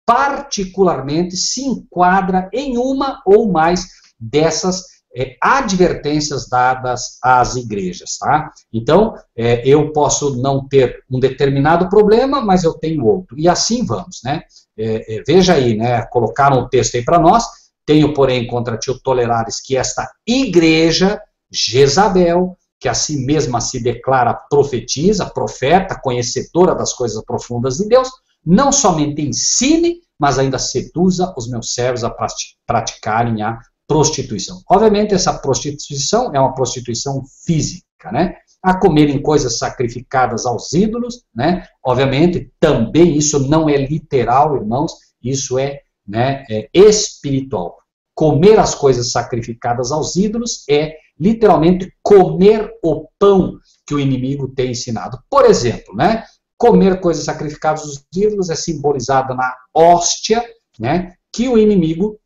particularmente, se enquadra em uma ou mais dessas advertências dadas às igrejas, tá? Então, eu posso não ter um determinado problema, mas eu tenho outro. E assim vamos, né? Veja aí, né? Colocaram o texto aí para nós. Tenho, porém, contra ti o tolerares que esta igreja, Jezabel, que a si mesma se declara profetiza, profeta, conhecedora das coisas profundas de Deus, não somente ensine, mas ainda seduza os meus servos a praticarem a prostituição. Obviamente, essa prostituição é uma prostituição física, né? A comerem coisas sacrificadas aos ídolos, né? Obviamente, também isso não é literal, irmãos, isso é espiritual. Comer as coisas sacrificadas aos ídolos é literalmente comer o pão que o inimigo tem ensinado. Por exemplo, né? Comer coisas sacrificadas aos ídolos é simbolizada na hóstia, né? Que o inimigo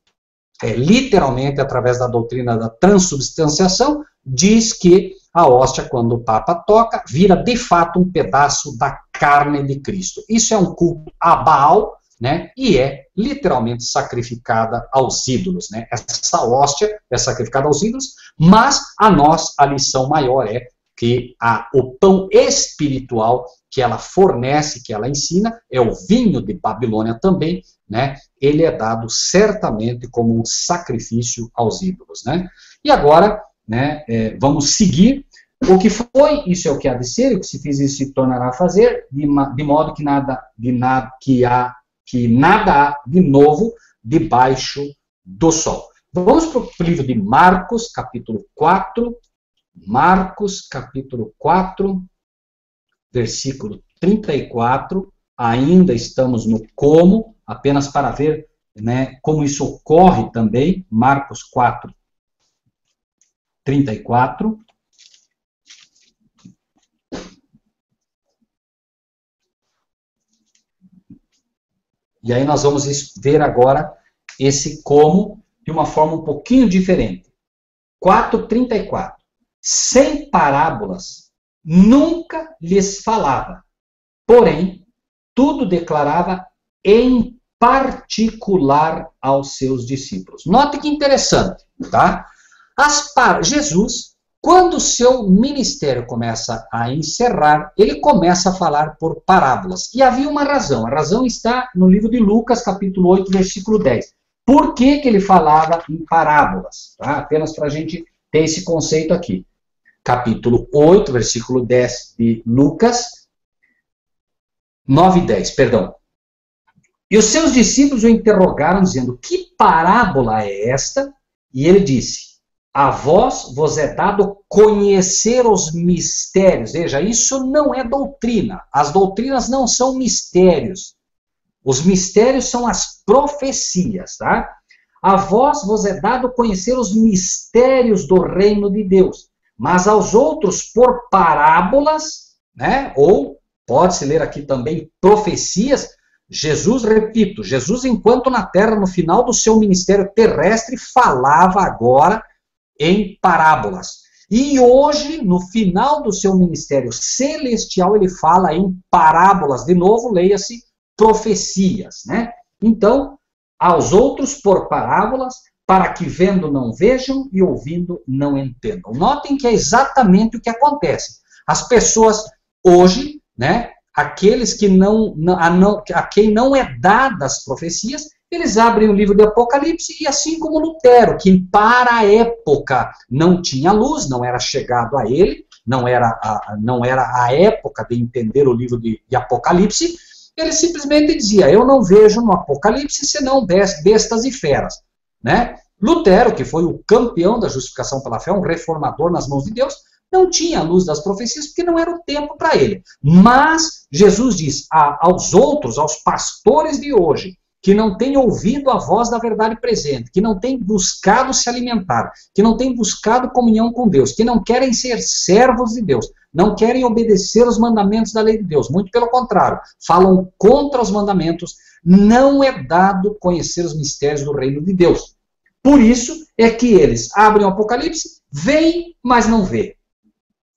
literalmente, através da doutrina da transubstanciação, diz que a hóstia, quando o Papa toca, vira de fato um pedaço da carne de Cristo. Isso é um culto a Baal, né, e é literalmente sacrificada aos ídolos. Né? Essa hóstia é sacrificada aos ídolos, mas a lição maior é que o pão espiritual que ela fornece, que ela ensina, é o vinho de Babilônia também, né? Ele é dado certamente como um sacrifício aos ídolos, né? E agora, né, vamos seguir. O que foi, isso é o que há de ser, o que se fiz, isso se tornará a fazer, de modo que nada há de novo debaixo do sol. Vamos para o livro de Marcos, capítulo 4, Marcos, capítulo 4, versículo 34, ainda estamos no como, apenas para ver, né, como isso ocorre também, Marcos 4, 34. E aí nós vamos ver agora esse como de uma forma um pouquinho diferente. 4:34. Sem parábolas, nunca lhes falava, porém, tudo declarava em particular aos seus discípulos. Note que interessante, tá? Jesus, quando o seu ministério começa a encerrar, ele começa a falar por parábolas. E havia uma razão. A razão está no livro de Lucas, capítulo 8, versículo 10. Por que ele falava em parábolas? Tá? Apenas para a gente ter esse conceito aqui. Capítulo 8, versículo 10 de Lucas, 9 e 10, perdão. E os seus discípulos o interrogaram, dizendo, que parábola é esta? E ele disse, a vos é dado conhecer os mistérios. Veja, isso não é doutrina. As doutrinas não são mistérios. Os mistérios são as profecias, tá? A vos é dado conhecer os mistérios do reino de Deus. Mas aos outros por parábolas, né? Ou pode-se ler aqui também profecias. Jesus, repito, Jesus enquanto na terra, no final do seu ministério terrestre, falava agora em parábolas. E hoje, no final do seu ministério celestial, ele fala em parábolas. De novo, leia-se profecias, né? Então, aos outros por parábolas, para que vendo não vejam e ouvindo não entendam. Notem que é exatamente o que acontece. As pessoas hoje, né, aqueles que a quem não é dadas as profecias, eles abrem o livro de Apocalipse e assim como Lutero, que para a época não tinha luz, não era chegado a ele, não era a época de entender o livro de Apocalipse, ele simplesmente dizia, eu não vejo no Apocalipse senão bestas e feras. Né? Lutero, que foi o campeão da justificação pela fé, um reformador nas mãos de Deus, não tinha a luz das profecias, porque não era o tempo para ele. Mas Jesus diz aos outros, aos pastores de hoje, que não têm ouvido a voz da verdade presente, que não têm buscado se alimentar, que não têm buscado comunhão com Deus, que não querem ser servos de Deus, não querem obedecer os mandamentos da lei de Deus, muito pelo contrário, falam contra os mandamentos, não é dado conhecer os mistérios do reino de Deus. Por isso é que eles abrem o Apocalipse, veem, mas não vê.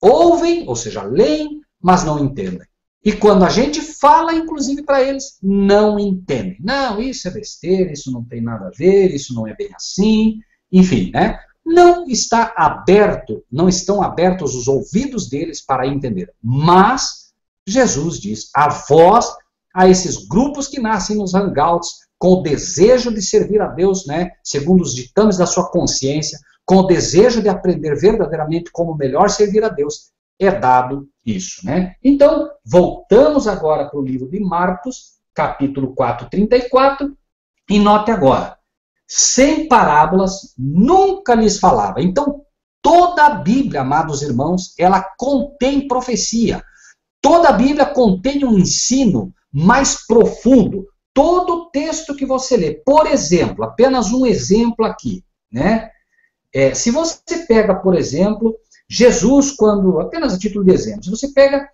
Ouvem, ou seja, leem, mas não entendem. E quando a gente fala, inclusive, para eles, não entendem. Não, isso é besteira, isso não tem nada a ver, isso não é bem assim, enfim, né? Não está aberto, não estão abertos os ouvidos deles para entender. Mas Jesus diz a voz a esses grupos que nascem nos hangouts, com o desejo de servir a Deus, né, segundo os ditames da sua consciência, com o desejo de aprender verdadeiramente como melhor servir a Deus, é dado isso, né? Então, voltamos agora para o livro de Marcos, capítulo 4, 34, e note agora, sem parábolas, nunca lhes falava. Então, toda a Bíblia, amados irmãos, ela contém profecia. Toda a Bíblia contém um ensino mais profundo. Todo texto que você lê, por exemplo, apenas um exemplo aqui, né? Se você pega, por exemplo, Jesus, quando, apenas a título de exemplo, se você pega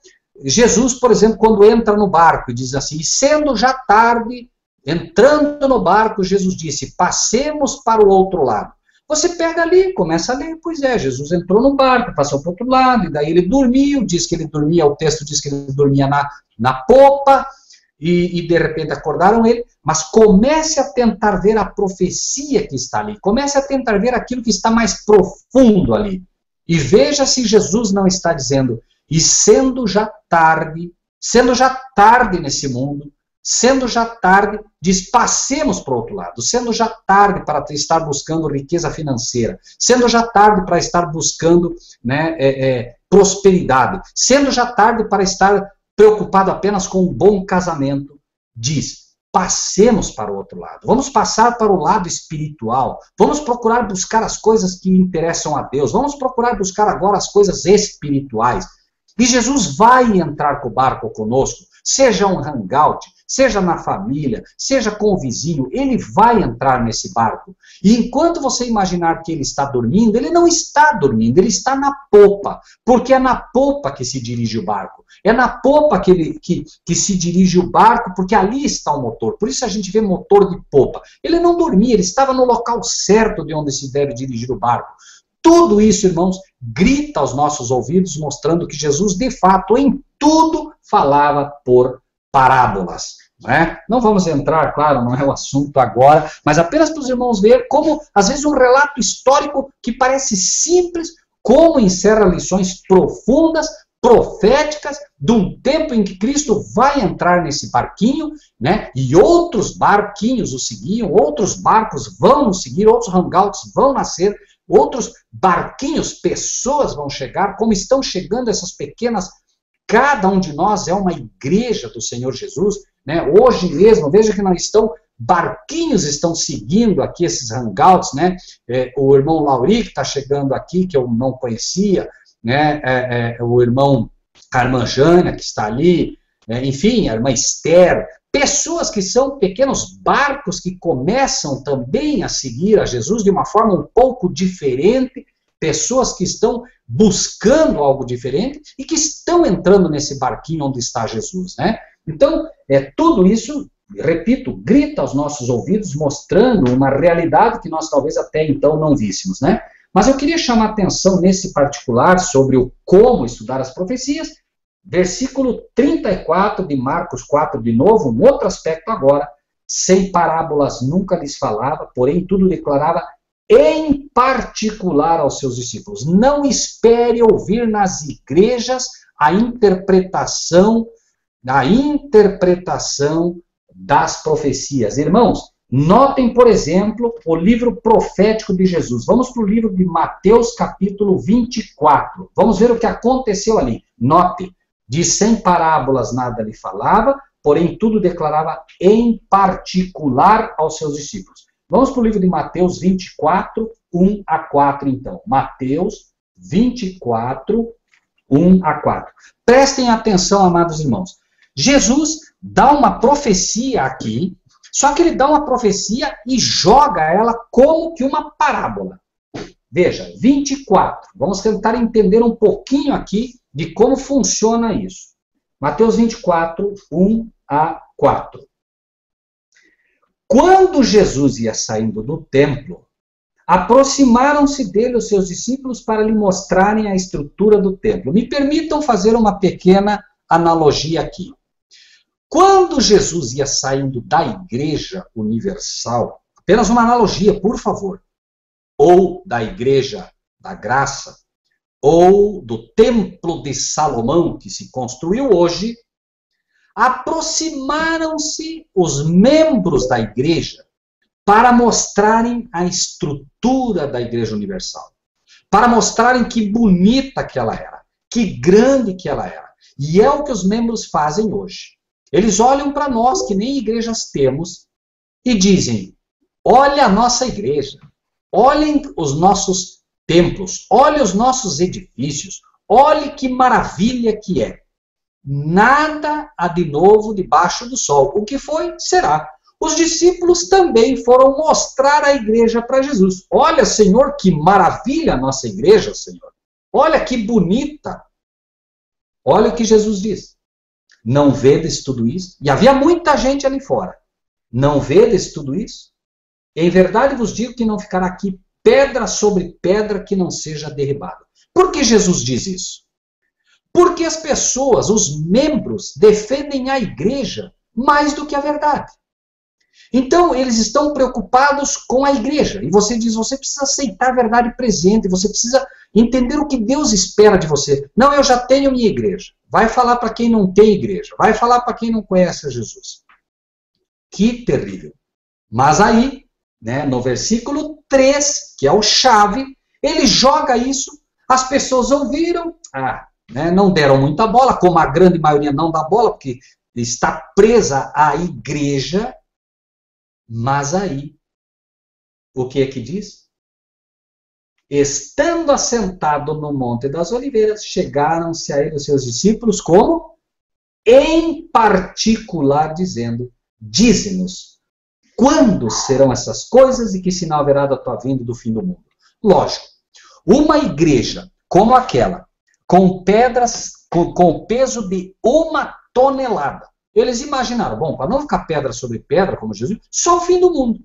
Jesus, por exemplo, quando entra no barco e diz assim, sendo já tarde, entrando no barco, Jesus disse, passemos para o outro lado. Você pega ali, começa a ler, pois é, Jesus entrou no barco, passou para o outro lado, e daí ele dormiu, diz que ele dormia, o texto diz que ele dormia na popa, e de repente acordaram ele, mas comece a tentar ver a profecia que está ali, comece a tentar ver aquilo que está mais profundo ali, e veja se Jesus não está dizendo, e sendo já tarde nesse mundo, sendo já tarde, diz, passemos para o outro lado, sendo já tarde para estar buscando riqueza financeira, sendo já tarde para estar buscando, né, prosperidade, sendo já tarde para estar preocupado apenas com um bom casamento, diz, passemos para o outro lado, vamos passar para o lado espiritual, vamos procurar buscar as coisas que interessam a Deus, vamos procurar buscar agora as coisas espirituais. E Jesus vai entrar com o barco conosco, seja um hangout, seja na família, seja com o vizinho, ele vai entrar nesse barco. E enquanto você imaginar que ele está dormindo, ele não está dormindo, ele está na popa, porque é na popa que se dirige o barco. É na popa que se dirige o barco, porque ali está o motor. Por isso a gente vê motor de popa. Ele não dormia, ele estava no local certo de onde se deve dirigir o barco. Tudo isso, irmãos, grita aos nossos ouvidos, mostrando que Jesus, de fato, em tudo falava por parábolas. Não vamos entrar, claro, não é o assunto agora, mas apenas para os irmãos ver como, às vezes, um relato histórico que parece simples, como encerra lições profundas, proféticas, de um tempo em que Cristo vai entrar nesse barquinho, né? E outros barquinhos o seguiam, outros barcos vão nos seguir, outros hangouts vão nascer, outros barquinhos, pessoas vão chegar, como estão chegando essas pequenas. Cada um de nós é uma igreja do Senhor Jesus, né? Hoje mesmo, veja que não estão, barquinhos estão seguindo aqui esses hangouts, né? O irmão Lauri, que está chegando aqui, que eu não conhecia, né? O irmão Carmanjana, que está ali, enfim, a irmã Esther, pessoas que são pequenos barcos que começam também a seguir a Jesus de uma forma um pouco diferente, pessoas que estão buscando algo diferente e que estão entrando nesse barquinho onde está Jesus, né? Então, tudo isso, repito, grita aos nossos ouvidos, mostrando uma realidade que nós talvez até então não víssemos, né? Mas eu queria chamar a atenção nesse particular sobre o como estudar as profecias, versículo 34 de Marcos 4, de novo, um outro aspecto agora, sem parábolas nunca lhes falava, porém tudo declarava em particular aos seus discípulos. Não espere ouvir nas igrejas a interpretação das profecias. Irmãos, notem, por exemplo, o livro profético de Jesus. Vamos para o livro de Mateus, capítulo 24. Vamos ver o que aconteceu ali. Note, diz, sem parábolas nada lhe falava, porém tudo declarava em particular aos seus discípulos. Vamos para o livro de Mateus 24, 1 a 4, então. Mateus 24, 1 a 4. Prestem atenção, amados irmãos. Jesus dá uma profecia aqui, só que ele dá uma profecia e joga ela como que uma parábola. Veja, 24. Vamos tentar entender um pouquinho aqui de como funciona isso. Mateus 24, 1 a 4. Quando Jesus ia saindo do templo, aproximaram-se dele os seus discípulos para lhe mostrarem a estrutura do templo. Me permitam fazer uma pequena analogia aqui. Quando Jesus ia saindo da Igreja Universal, apenas uma analogia, por favor, ou da Igreja da Graça, ou do Templo de Salomão, que se construiu hoje, aproximaram-se os membros da Igreja para mostrarem a estrutura da Igreja Universal, para mostrarem que bonita que ela era, que grande que ela era. E é o que os membros fazem hoje. Eles olham para nós, que nem igrejas temos, e dizem, olha a nossa igreja, olhem os nossos templos, olhem os nossos edifícios, olhe que maravilha que é. Nada há de novo debaixo do sol. O que foi, será. Os discípulos também foram mostrar a igreja para Jesus. Olha, Senhor, que maravilha a nossa igreja, Senhor. Olha que bonita. Olha o que Jesus diz. Não vedes tudo isso? E havia muita gente ali fora. Não vedes tudo isso? Em verdade vos digo que não ficará aqui pedra sobre pedra que não seja derribada. Por que Jesus diz isso? Porque as pessoas, os membros, defendem a igreja mais do que a verdade. Então, eles estão preocupados com a igreja. E você diz, você precisa aceitar a verdade presente, você precisa entender o que Deus espera de você. Não, eu já tenho minha igreja. Vai falar para quem não tem igreja. Vai falar para quem não conhece a Jesus. Que terrível. Mas aí, né, no versículo 3, que é o chave, ele joga isso, as pessoas ouviram, não deram muita bola, como a grande maioria não dá bola, porque está presa à igreja. Mas aí, o que é que diz? Estando assentado no Monte das Oliveiras, chegaram-se a ele os seus discípulos, como? Em particular, dizendo, dize-nos, quando serão essas coisas e que sinal haverá da tua vinda e do fim do mundo? Lógico, uma igreja como aquela, com pedras, com o peso de 1 tonelada, eles imaginaram, bom, para não ficar pedra sobre pedra, como Jesus, só o fim do mundo.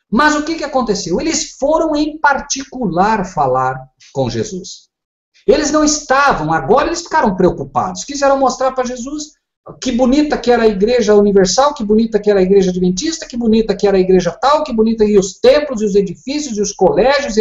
Mas o que aconteceu? Eles foram em particular falar com Jesus. Eles não estavam, agora eles ficaram preocupados. Quiseram mostrar para Jesus que bonita que era a igreja universal, que bonita que era a igreja adventista, que bonita que era a igreja tal, que bonita e os templos, e os edifícios, e os colégios,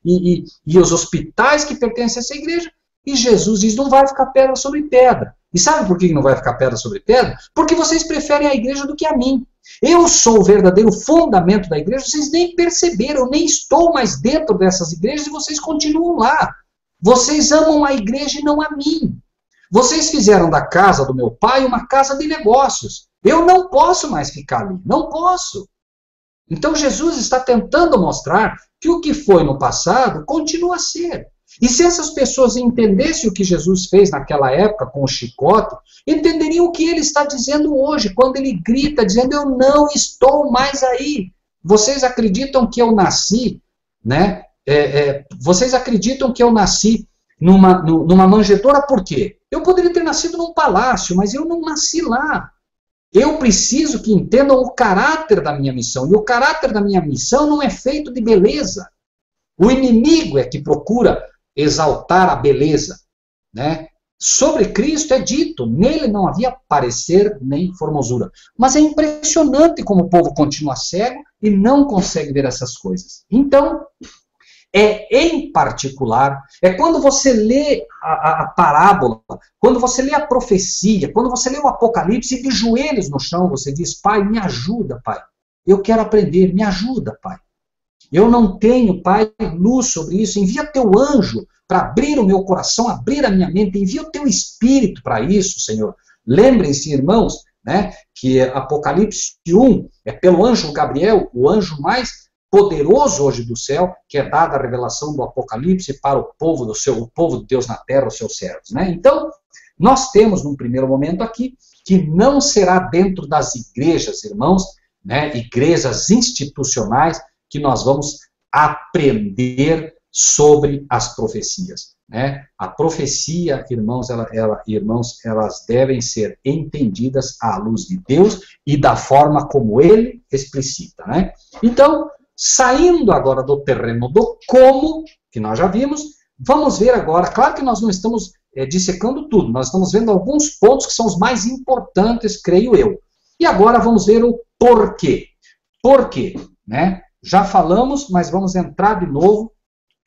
e os hospitais que pertencem a essa igreja. E Jesus diz, não vai ficar pedra sobre pedra. E sabe por que não vai ficar pedra sobre pedra? Porque vocês preferem a igreja do que a mim. Eu sou o verdadeiro fundamento da igreja, vocês nem perceberam, eu nem estou mais dentro dessas igrejas e vocês continuam lá. Vocês amam a igreja e não a mim. Vocês fizeram da casa do meu pai uma casa de negócios. Eu não posso mais ficar ali, não posso. Então Jesus está tentando mostrar que o que foi no passado continua a ser. E se essas pessoas entendessem o que Jesus fez naquela época com o chicote, entenderiam o que ele está dizendo hoje, quando ele grita, dizendo, eu não estou mais aí. Vocês acreditam que eu nasci, né? Vocês acreditam que eu nasci numa manjedoura por quê? Eu poderia ter nascido num palácio, mas eu não nasci lá. Eu preciso que entendam o caráter da minha missão. E o caráter da minha missão não é feito de beleza. O inimigo é que procura exaltar a beleza, né? Sobre Cristo é dito, nele não havia parecer nem formosura. Mas é impressionante como o povo continua cego e não consegue ver essas coisas. Então, em particular, quando você lê a parábola, quando você lê a profecia, quando você lê o Apocalipse e de joelhos no chão você diz, Pai, me ajuda, Pai. Eu quero aprender, me ajuda, Pai. Eu não tenho, Pai, luz sobre isso. Envia teu anjo para abrir o meu coração, abrir a minha mente. Envia o teu espírito para isso, Senhor. Lembrem-se, irmãos, né, que Apocalipse 1 é pelo anjo Gabriel, o anjo mais poderoso hoje do céu, que é dada a revelação do Apocalipse para o povo o povo de Deus na terra, os seus servos, né? Então, nós temos, num primeiro momento aqui, que não será dentro das igrejas, irmãos, né, igrejas institucionais, que nós vamos aprender sobre as profecias, né? A profecia, irmãos, elas devem ser entendidas à luz de Deus e da forma como Ele explicita, né? Então, saindo agora do terreno do como, que nós já vimos, vamos ver agora, claro que nós não estamos dissecando tudo, nós estamos vendo alguns pontos que são os mais importantes, creio eu. E agora vamos ver o porquê. Por quê? Né? Já falamos, mas vamos entrar de novo,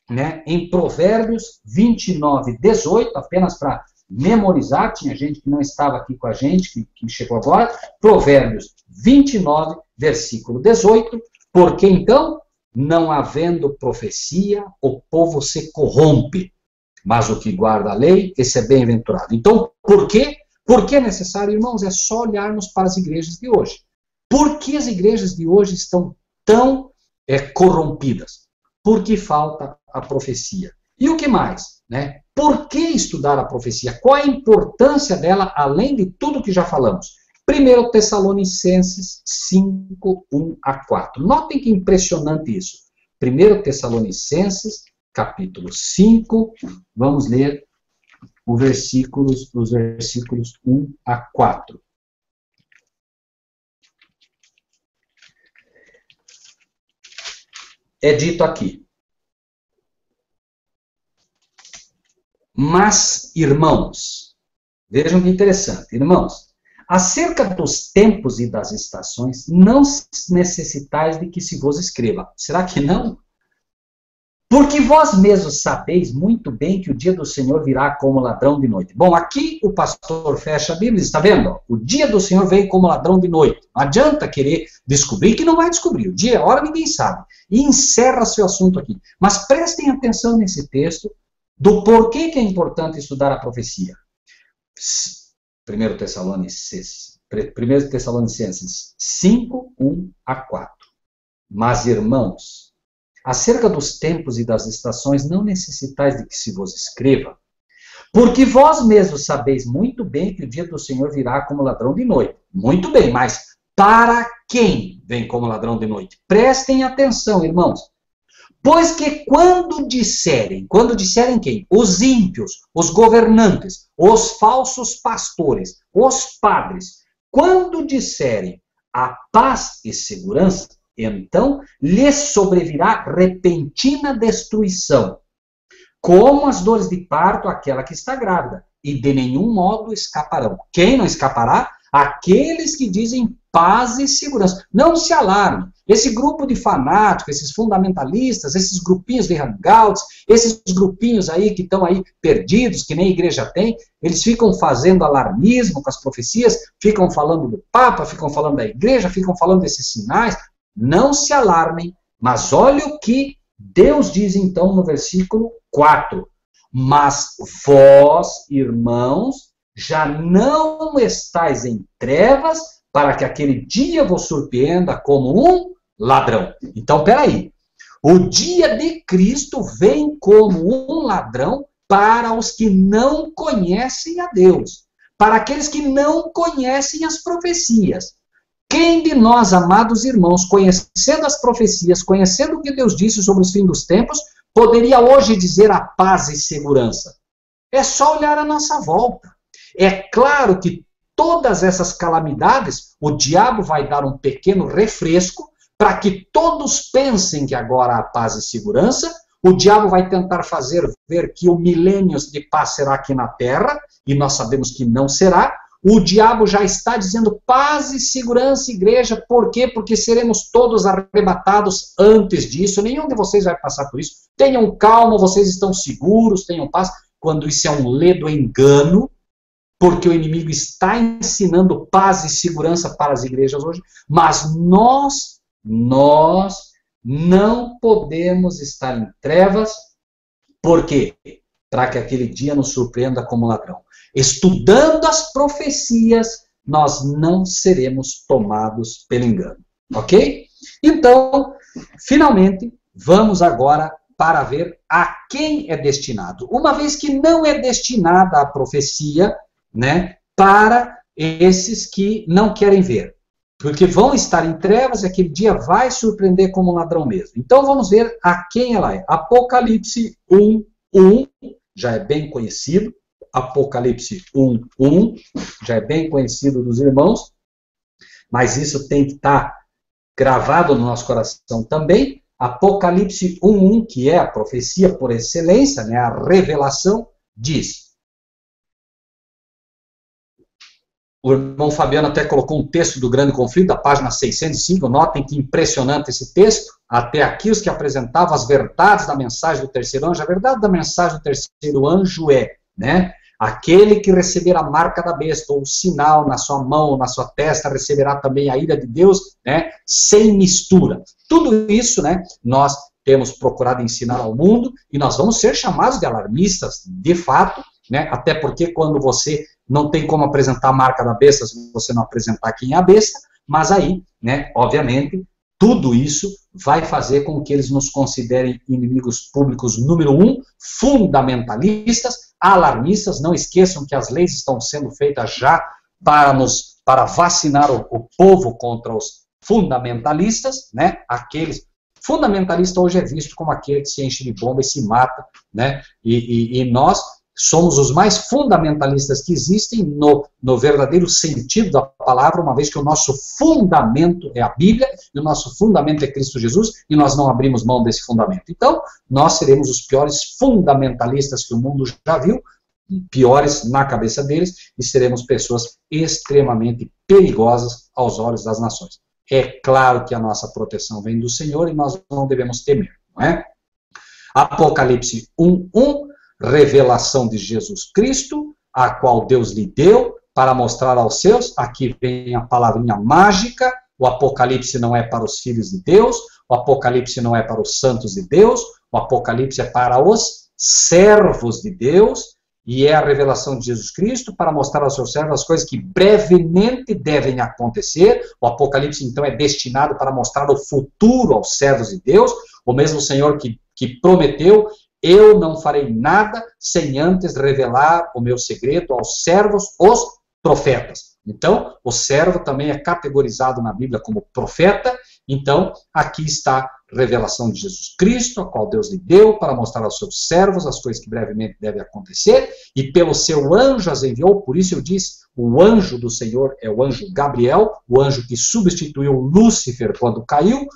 né, em Provérbios 29, 18, apenas para memorizar, tinha gente que não estava aqui com a gente, que chegou agora. Provérbios 29, versículo 18, porque então, não havendo profecia, o povo se corrompe, mas o que guarda a lei, esse é bem-aventurado. Então, por quê? Por que é necessário, irmãos? É só olharmos para as igrejas de hoje. Por que as igrejas de hoje estão tão corrompidas? Porque falta a profecia. E o que mais? Né? Por que estudar a profecia? Qual a importância dela, além de tudo que já falamos? 1 Tessalonicenses 5, 1 a 4. Notem que impressionante isso. 1 Tessalonicenses, capítulo 5, vamos ler os versículos 1 a 4. É dito aqui: mas, irmãos, vejam que interessante, irmãos, acerca dos tempos e das estações, não necessitais de que se vos escreva. Será que não? Porque vós mesmos sabeis muito bem que o dia do Senhor virá como ladrão de noite. Bom, aqui o pastor fecha a Bíblia, está vendo? O dia do Senhor vem como ladrão de noite. Não adianta querer descobrir que não vai descobrir. O dia é hora, ninguém sabe. E encerra seu assunto aqui. Mas prestem atenção nesse texto do porquê que é importante estudar a profecia. 1 Tessalonicenses 5, 1 a 4. Mas, irmãos, acerca dos tempos e das estações, não necessitais de que se vos escreva, porque vós mesmos sabeis muito bem que o dia do Senhor virá como ladrão de noite. Muito bem, mas para quem vem como ladrão de noite? Prestem atenção, irmãos. Pois que quando disserem quem? Os ímpios, os governantes, os falsos pastores, os padres, quando disserem a paz e segurança, então lhes sobrevirá repentina destruição, como as dores de parto àquela que está grávida, e de nenhum modo escaparão. Quem não escapará? Aqueles que dizem paz e segurança. Não se alarme. Esse grupo de fanáticos, esses fundamentalistas, esses grupinhos de hangouts, esses grupinhos aí que estão aí perdidos, que nem a igreja tem, eles ficam fazendo alarmismo com as profecias, ficam falando do Papa, ficam falando da igreja, ficam falando desses sinais. Não se alarmem, mas olha o que Deus diz então no versículo 4. Mas vós, irmãos, já não estáis em trevas, para que aquele dia vos surpreenda como um ladrão. Então, peraí. O dia de Cristo vem como um ladrão para os que não conhecem a Deus, para aqueles que não conhecem as profecias. Quem de nós, amados irmãos, conhecendo as profecias, conhecendo o que Deus disse sobre os fins dos tempos, poderia hoje dizer a paz e segurança? É só olhar à nossa volta. É claro que todas essas calamidades, o diabo vai dar um pequeno refresco para que todos pensem que agora há paz e segurança. O diabo vai tentar fazer ver que o milênio de paz será aqui na terra, e nós sabemos que não será. O diabo já está dizendo paz e segurança, igreja. Por quê? Porque seremos todos arrebatados antes disso. Nenhum de vocês vai passar por isso. Tenham calma, vocês estão seguros, tenham paz. Quando isso é um ledo engano, porque o inimigo está ensinando paz e segurança para as igrejas hoje, mas nós não podemos estar em trevas. Por quê? Para que aquele dia nos surpreenda como ladrão. Estudando as profecias, nós não seremos tomados pelo engano. Ok? Então, Finalmente, vamos agora para ver a quem é destinado. Uma vez que não é destinada a profecia, né, para esses que não querem ver. Porque vão estar em trevas e aquele dia vai surpreender como um ladrão mesmo. Então vamos ver a quem ela é. Apocalipse 1:1, já é bem conhecido. Apocalipse 1:1, já é bem conhecido dos irmãos. Mas isso tem que estar gravado no nosso coração também. Apocalipse 1:1, que é a profecia por excelência, né, a revelação, diz... O irmão Fabiano até colocou um texto do Grande Conflito, da página 605, notem que impressionante esse texto. Até aqui os que apresentavam as verdades da mensagem do terceiro anjo. A verdade da mensagem do terceiro anjo é, né, aquele que receber a marca da besta, ou o sinal na sua mão, ou na sua testa, receberá também a ira de Deus, né, sem mistura. Tudo isso, né, nós temos procurado ensinar ao mundo, e nós vamos ser chamados de alarmistas, de fato, né, até porque quando você não tem como apresentar a marca da besta se você não apresentar quem é a besta, mas aí, né, obviamente, tudo isso vai fazer com que eles nos considerem inimigos públicos número 1, fundamentalistas, alarmistas. Não esqueçam que as leis estão sendo feitas já para vacinar o povo contra os fundamentalistas, né, aqueles... Fundamentalista hoje é visto como aquele que se enche de bomba e se mata, né, e nós somos os mais fundamentalistas que existem no verdadeiro sentido da palavra, uma vez que o nosso fundamento é a Bíblia, e o nosso fundamento é Cristo Jesus, e nós não abrimos mão desse fundamento. Então, nós seremos os piores fundamentalistas que o mundo já viu, piores na cabeça deles, e seremos pessoas extremamente perigosas aos olhos das nações. É claro que a nossa proteção vem do Senhor, e nós não devemos temer, não é? Apocalipse 1:1, revelação de Jesus Cristo, a qual Deus lhe deu para mostrar aos seus. Aqui vem a palavrinha mágica. O Apocalipse não é para os filhos de Deus, o Apocalipse não é para os santos de Deus, o Apocalipse é para os servos de Deus, e é a revelação de Jesus Cristo para mostrar aos seus servos as coisas que brevemente devem acontecer. O Apocalipse, então, é destinado para mostrar o futuro aos servos de Deus, o mesmo Senhor que prometeu: eu não farei nada sem antes revelar o meu segredo aos servos, os profetas. Então, o servo também é categorizado na Bíblia como profeta. Então, aqui está a revelação de Jesus Cristo, a qual Deus lhe deu para mostrar aos seus servos as coisas que brevemente devem acontecer, e pelo seu anjo as enviou. Por isso eu disse, o anjo do Senhor é o anjo Gabriel, o anjo que substituiu Lúcifer quando caiu.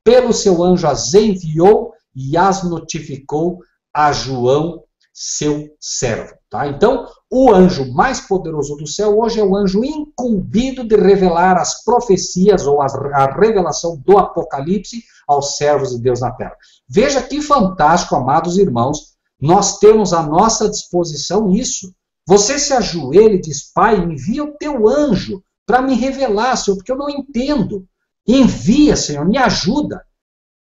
Pelo seu anjo as enviou e as notificou a João, seu servo. Tá? Então, o anjo mais poderoso do céu hoje é o anjo incumbido de revelar as profecias ou a revelação do Apocalipse aos servos de Deus na terra. Veja que fantástico, amados irmãos, nós temos à nossa disposição isso. Você se ajoelha e diz: Pai, envia o teu anjo para me revelar, Senhor, porque eu não entendo. Envia, Senhor, me ajuda.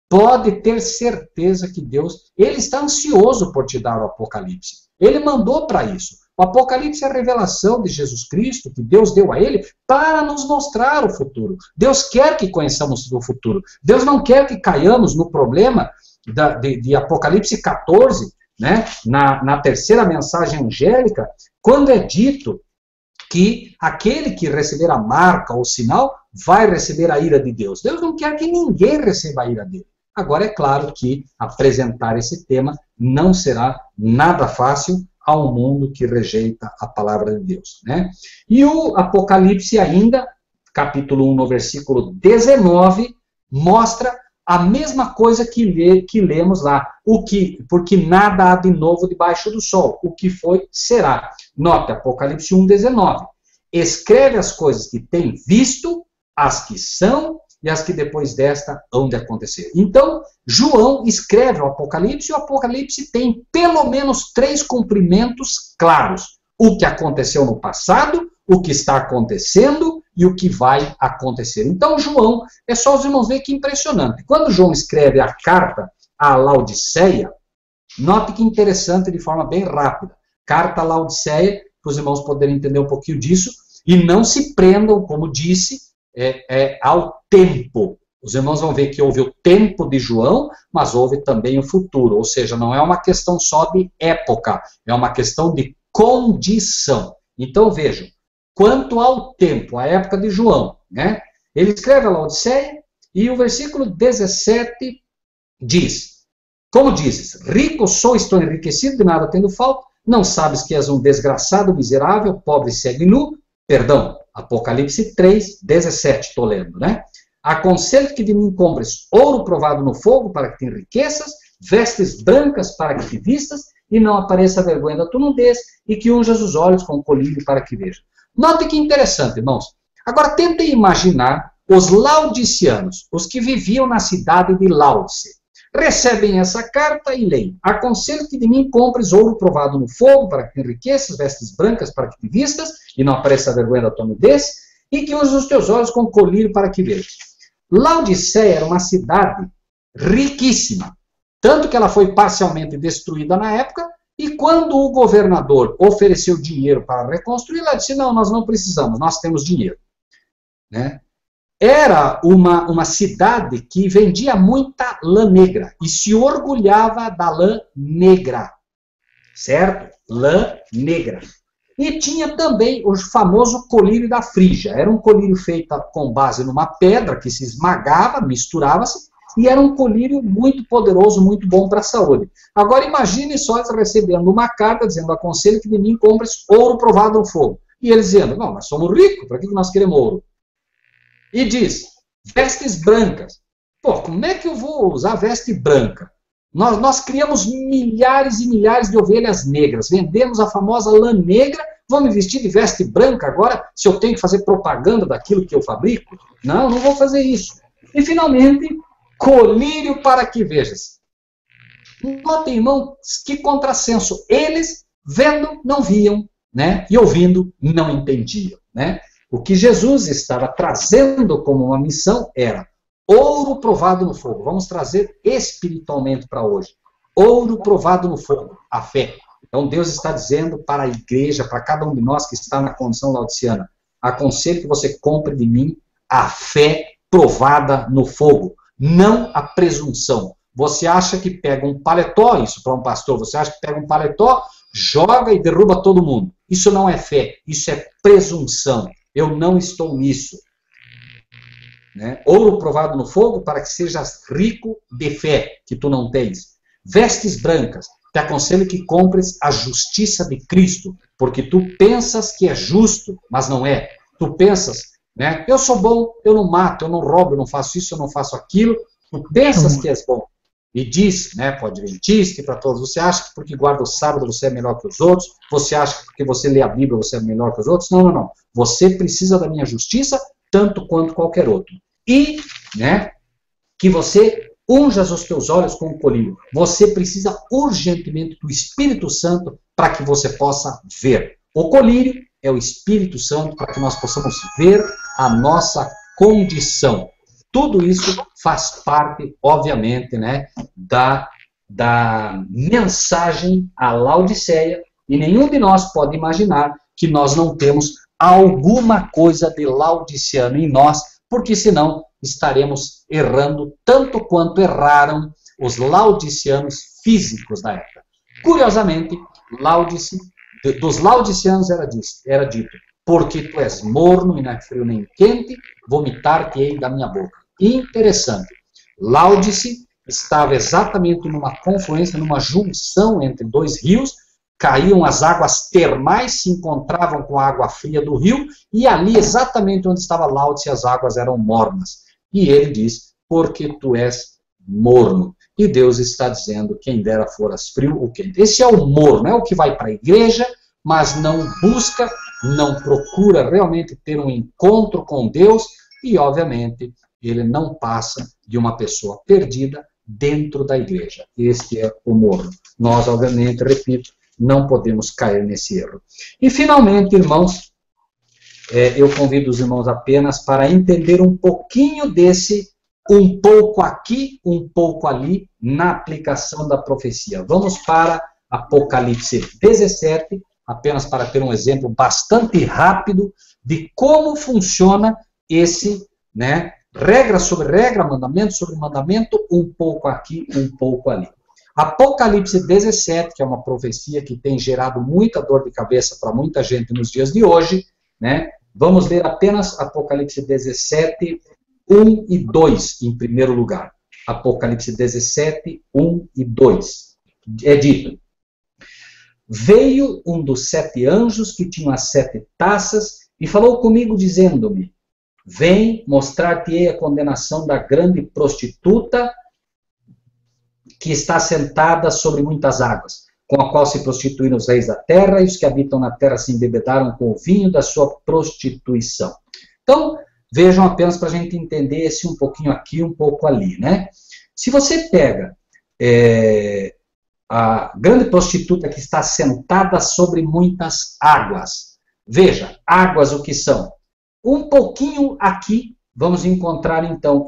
Pode ter certeza que Deus, Ele está ansioso por te dar o Apocalipse. Ele mandou para isso. O Apocalipse é a revelação de Jesus Cristo, que Deus deu a Ele, para nos mostrar o futuro. Deus quer que conheçamos o futuro. Deus não quer que caiamos no problema de Apocalipse 14, né, na terceira mensagem angélica, quando é dito que aquele que receber a marca ou o sinal vai receber a ira de Deus. Deus não quer que ninguém receba a ira dele. Agora, é claro que apresentar esse tema não será nada fácil a um mundo que rejeita a palavra de Deus, né? E o Apocalipse ainda, capítulo 1, no versículo 19, mostra a mesma coisa que lemos lá. Porque nada há de novo debaixo do sol. O que foi, será. Note, Apocalipse 1, 19. Escreve as coisas que tem visto, as que são e as que depois desta hão de acontecer. Então, João escreve o Apocalipse, e o Apocalipse tem pelo menos 3 cumprimentos claros. O que aconteceu no passado, o que está acontecendo e o que vai acontecer. Então, João, é só os irmãos verem que impressionante. Quando João escreve a carta à Laodiceia, note que interessante, de forma bem rápida. Carta à Laodiceia, para os irmãos poderem entender um pouquinho disso, e não se prendam, como disse, ao tempo. Os irmãos vão ver que houve o tempo de João, mas houve também o futuro. Ou seja, não é uma questão só de época, é uma questão de condição. Então vejam, quanto ao tempo, a época de João, né? Ele escreve a Laodiceia e o versículo 17 diz: como dizes, rico sou, estou enriquecido, de nada tendo falta, não sabes que és um desgraçado, miserável, pobre, cego e nu? Perdão, Apocalipse 3, 17, estou lendo, né? Aconselho que de mim compres ouro provado no fogo para que te enriqueças, vestes brancas para que te vistas, e não apareça a vergonha da tua nudez, e que unjas os olhos com colírio para que veja. Note que interessante, irmãos. Agora tentem imaginar os laodiceanos, os que viviam na cidade de Laodice. Recebem essa carta e leem: aconselho que de mim compres ouro provado no fogo para que te enriqueças, vestes brancas para que te vistas, e não apareça a vergonha da tua nudez, e que uses os teus olhos com colírio para que vejas. Laodiceia era uma cidade riquíssima, tanto que ela foi parcialmente destruída na época, e quando o governador ofereceu dinheiro para reconstruir, ela disse: não, nós não precisamos, nós temos dinheiro. Né? Era uma cidade que vendia muita lã negra, e se orgulhava da lã negra, certo? Lã negra. E tinha também o famoso colírio da Frígia. Era um colírio feito com base numa pedra que se esmagava, misturava-se, e era um colírio muito poderoso, muito bom para a saúde. Agora imagine só eles recebendo uma carta dizendo: aconselho que de mim compres ouro provado no fogo. E eles dizendo: não, nós somos ricos, para que nós queremos ouro? E diz: vestes brancas. Pô, como é que eu vou usar veste branca? Nós criamos milhares e milhares de ovelhas negras, vendemos a famosa lã negra, vou me vestir de veste branca agora, se eu tenho que fazer propaganda daquilo que eu fabrico? Não, não vou fazer isso. E finalmente, colírio para que vejas. Notem, irmão, que contrassenso. Eles, vendo, não viam, né? E ouvindo, não entendiam. Né? O que Jesus estava trazendo como uma missão era ouro provado no fogo. Vamos trazer espiritualmente para hoje. Ouro provado no fogo, a fé. Então Deus está dizendo para a igreja, para cada um de nós que está na condição laodiceana: aconselho que você compre de mim a fé provada no fogo, não a presunção. Você acha que pega um paletó, isso para um pastor, você acha que pega um paletó, joga e derruba todo mundo. Isso não é fé, isso é presunção. Eu não estou nisso. Né? Ouro provado no fogo para que sejas rico de fé, que tu não tens. Vestes brancas, te aconselho que compres a justiça de Cristo, porque tu pensas que é justo, mas não é. Tu pensas, né? Eu sou bom, eu não mato, eu não roubo, eu não faço isso, eu não faço aquilo. Tu pensas que és bom. E diz, né, para o adventista e para todos: você acha que porque guarda o sábado você é melhor que os outros? Você acha que porque você lê a Bíblia você é melhor que os outros? Não, não, não. Você precisa da minha justiça tanto quanto qualquer outro. E, né, que você unjas os teus olhos com o colírio. Você precisa urgentemente do Espírito Santo para que você possa ver. O colírio é o Espírito Santo para que nós possamos ver a nossa condição. Tudo isso faz parte, obviamente, né, da mensagem à Laodiceia, e nenhum de nós pode imaginar que nós não temos alguma coisa de laodiceano em nós, porque senão estaremos errando tanto quanto erraram os laodiceanos físicos da época. Curiosamente, dos laodiceanos era dito: porque tu és morno e não é frio nem quente, vomitar-te-ei da minha boca. Interessante. Laodice estava exatamente numa confluência, numa junção entre dois rios, caíam as águas termais, se encontravam com a água fria do rio, e ali, exatamente onde estava Laodice, as águas eram mornas. E ele diz: porque tu és morno. E Deus está dizendo: quem dera foras frio ou quente. Esse é o morno, é o que vai para a igreja, mas não busca, não procura realmente ter um encontro com Deus, e obviamente ele não passa de uma pessoa perdida dentro da igreja. Este é o morno. Nós, obviamente, repito, não podemos cair nesse erro. E, finalmente, irmãos, eu convido os irmãos apenas para entender um pouquinho desse um pouco aqui, um pouco ali, na aplicação da profecia. Vamos para Apocalipse 17, apenas para ter um exemplo bastante rápido de como funciona esse, né, Regra sobre regra, mandamento sobre mandamento, um pouco aqui, um pouco ali. Apocalipse 17, que é uma profecia que tem gerado muita dor de cabeça para muita gente nos dias de hoje, né? Vamos ler apenas Apocalipse 17, 1 e 2, em primeiro lugar. Apocalipse 17, 1 e 2. É dito: veio um dos 7 anjos que tinha as 7 taças e falou comigo, dizendo-me: vem, mostrar-te-ei a condenação da grande prostituta que está sentada sobre muitas águas, com a qual se prostituíram os reis da terra, e os que habitam na terra se embebedaram com o vinho da sua prostituição. Então, vejam apenas para a gente entender esse um pouquinho aqui, um pouco ali, né? Se você pega a grande prostituta que está sentada sobre muitas águas, veja, águas o que são? Um pouquinho aqui, vamos encontrar então,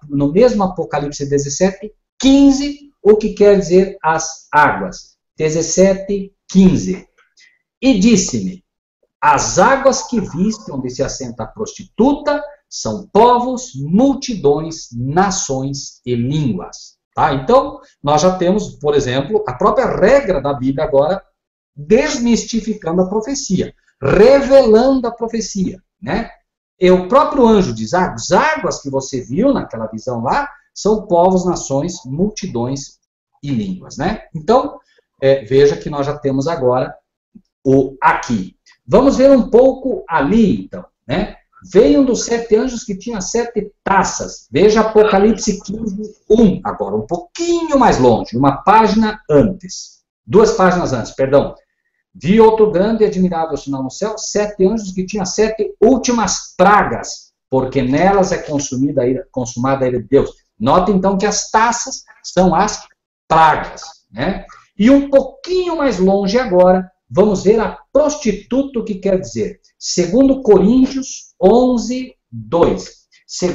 no mesmo Apocalipse 17, 15, o que quer dizer as águas. 17, 15. E disse-me: as águas que viste onde se assenta a prostituta são povos, multidões, nações e línguas. Tá? Então, nós já temos, por exemplo, a própria regra da Bíblia agora desmistificando a profecia, revelando a profecia, né? E o próprio anjo diz: as águas que você viu naquela visão lá são povos, nações, multidões e línguas, né? Então, veja que nós já temos agora o aqui. Vamos ver um pouco ali, então, né? Veio um dos 7 anjos que tinha 7 taças. Veja Apocalipse 15, 1, agora, um pouquinho mais longe, uma página antes. 2 páginas antes, perdão. Vi outro grande e admirável sinal no céu, 7 anjos que tinham 7 últimas pragas, porque nelas é consumada a ira de Deus. Note então que as taças são as pragas, né? E um pouquinho mais longe agora, vamos ver a prostituta, o que quer dizer. 2 Coríntios 11, 2.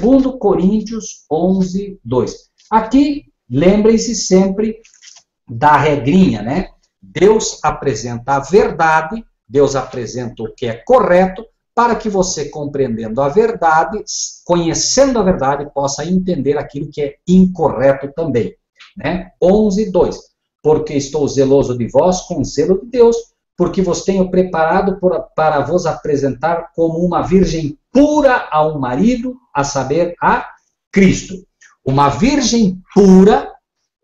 2 Coríntios 11, 2. Aqui, lembrem-se sempre da regrinha, né? Deus apresenta a verdade, Deus apresenta o que é correto, para que você, compreendendo a verdade, conhecendo a verdade, possa entender aquilo que é incorreto também. Né? 11, 2. Porque estou zeloso de vós com zelo de Deus, porque vos tenho preparado para vos apresentar como uma virgem pura a um marido, a saber, a Cristo. Uma virgem pura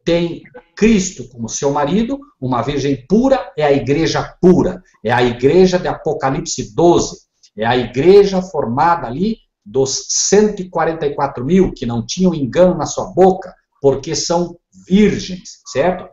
tem Cristo como seu marido, uma virgem pura é a igreja pura, é a igreja de Apocalipse 12, é a igreja formada ali dos 144 mil que não tinham engano na sua boca, porque são virgens, certo?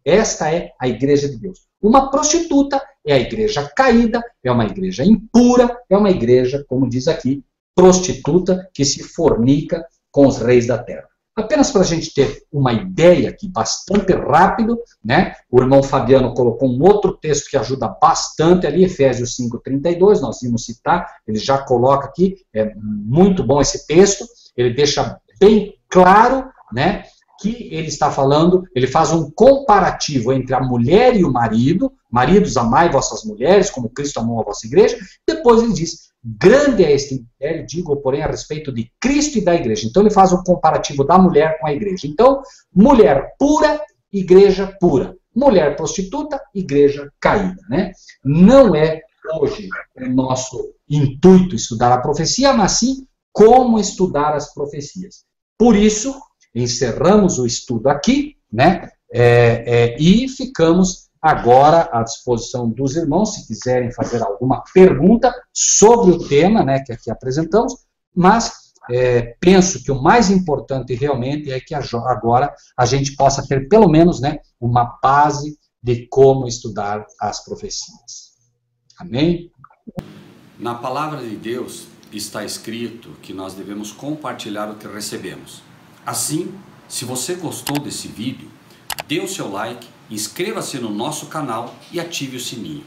Esta é a igreja de Deus. Uma prostituta é a igreja caída, é uma igreja impura, é uma igreja, como diz aqui, prostituta que se fornica com os reis da terra. Apenas para a gente ter uma ideia aqui, bastante rápido, né? O irmão Fabiano colocou um outro texto que ajuda bastante ali, Efésios 5:32, nós vimos citar, ele já coloca aqui, é muito bom esse texto, ele deixa bem claro, né, que ele está falando, ele faz um comparativo entre a mulher e o marido, maridos, amai vossas mulheres, como Cristo amou a vossa igreja, depois ele diz: grande é este mistério, digo, porém, a respeito de Cristo e da igreja. Então, ele faz o comparativo da mulher com a igreja. Então, mulher pura, igreja pura. Mulher prostituta, igreja caída. Né? Não é hoje o nosso intuito estudar a profecia, mas sim como estudar as profecias. Por isso, encerramos o estudo aqui, né? E ficamos agora à disposição dos irmãos, se quiserem fazer alguma pergunta sobre o tema, né, que aqui apresentamos, mas penso que o mais importante realmente é que agora a gente possa ter pelo menos, né, uma base de como estudar as profecias. Amém? Na palavra de Deus está escrito que nós devemos compartilhar o que recebemos. Assim, se você gostou desse vídeo, dê o seu like, inscreva-se no nosso canal e ative o sininho.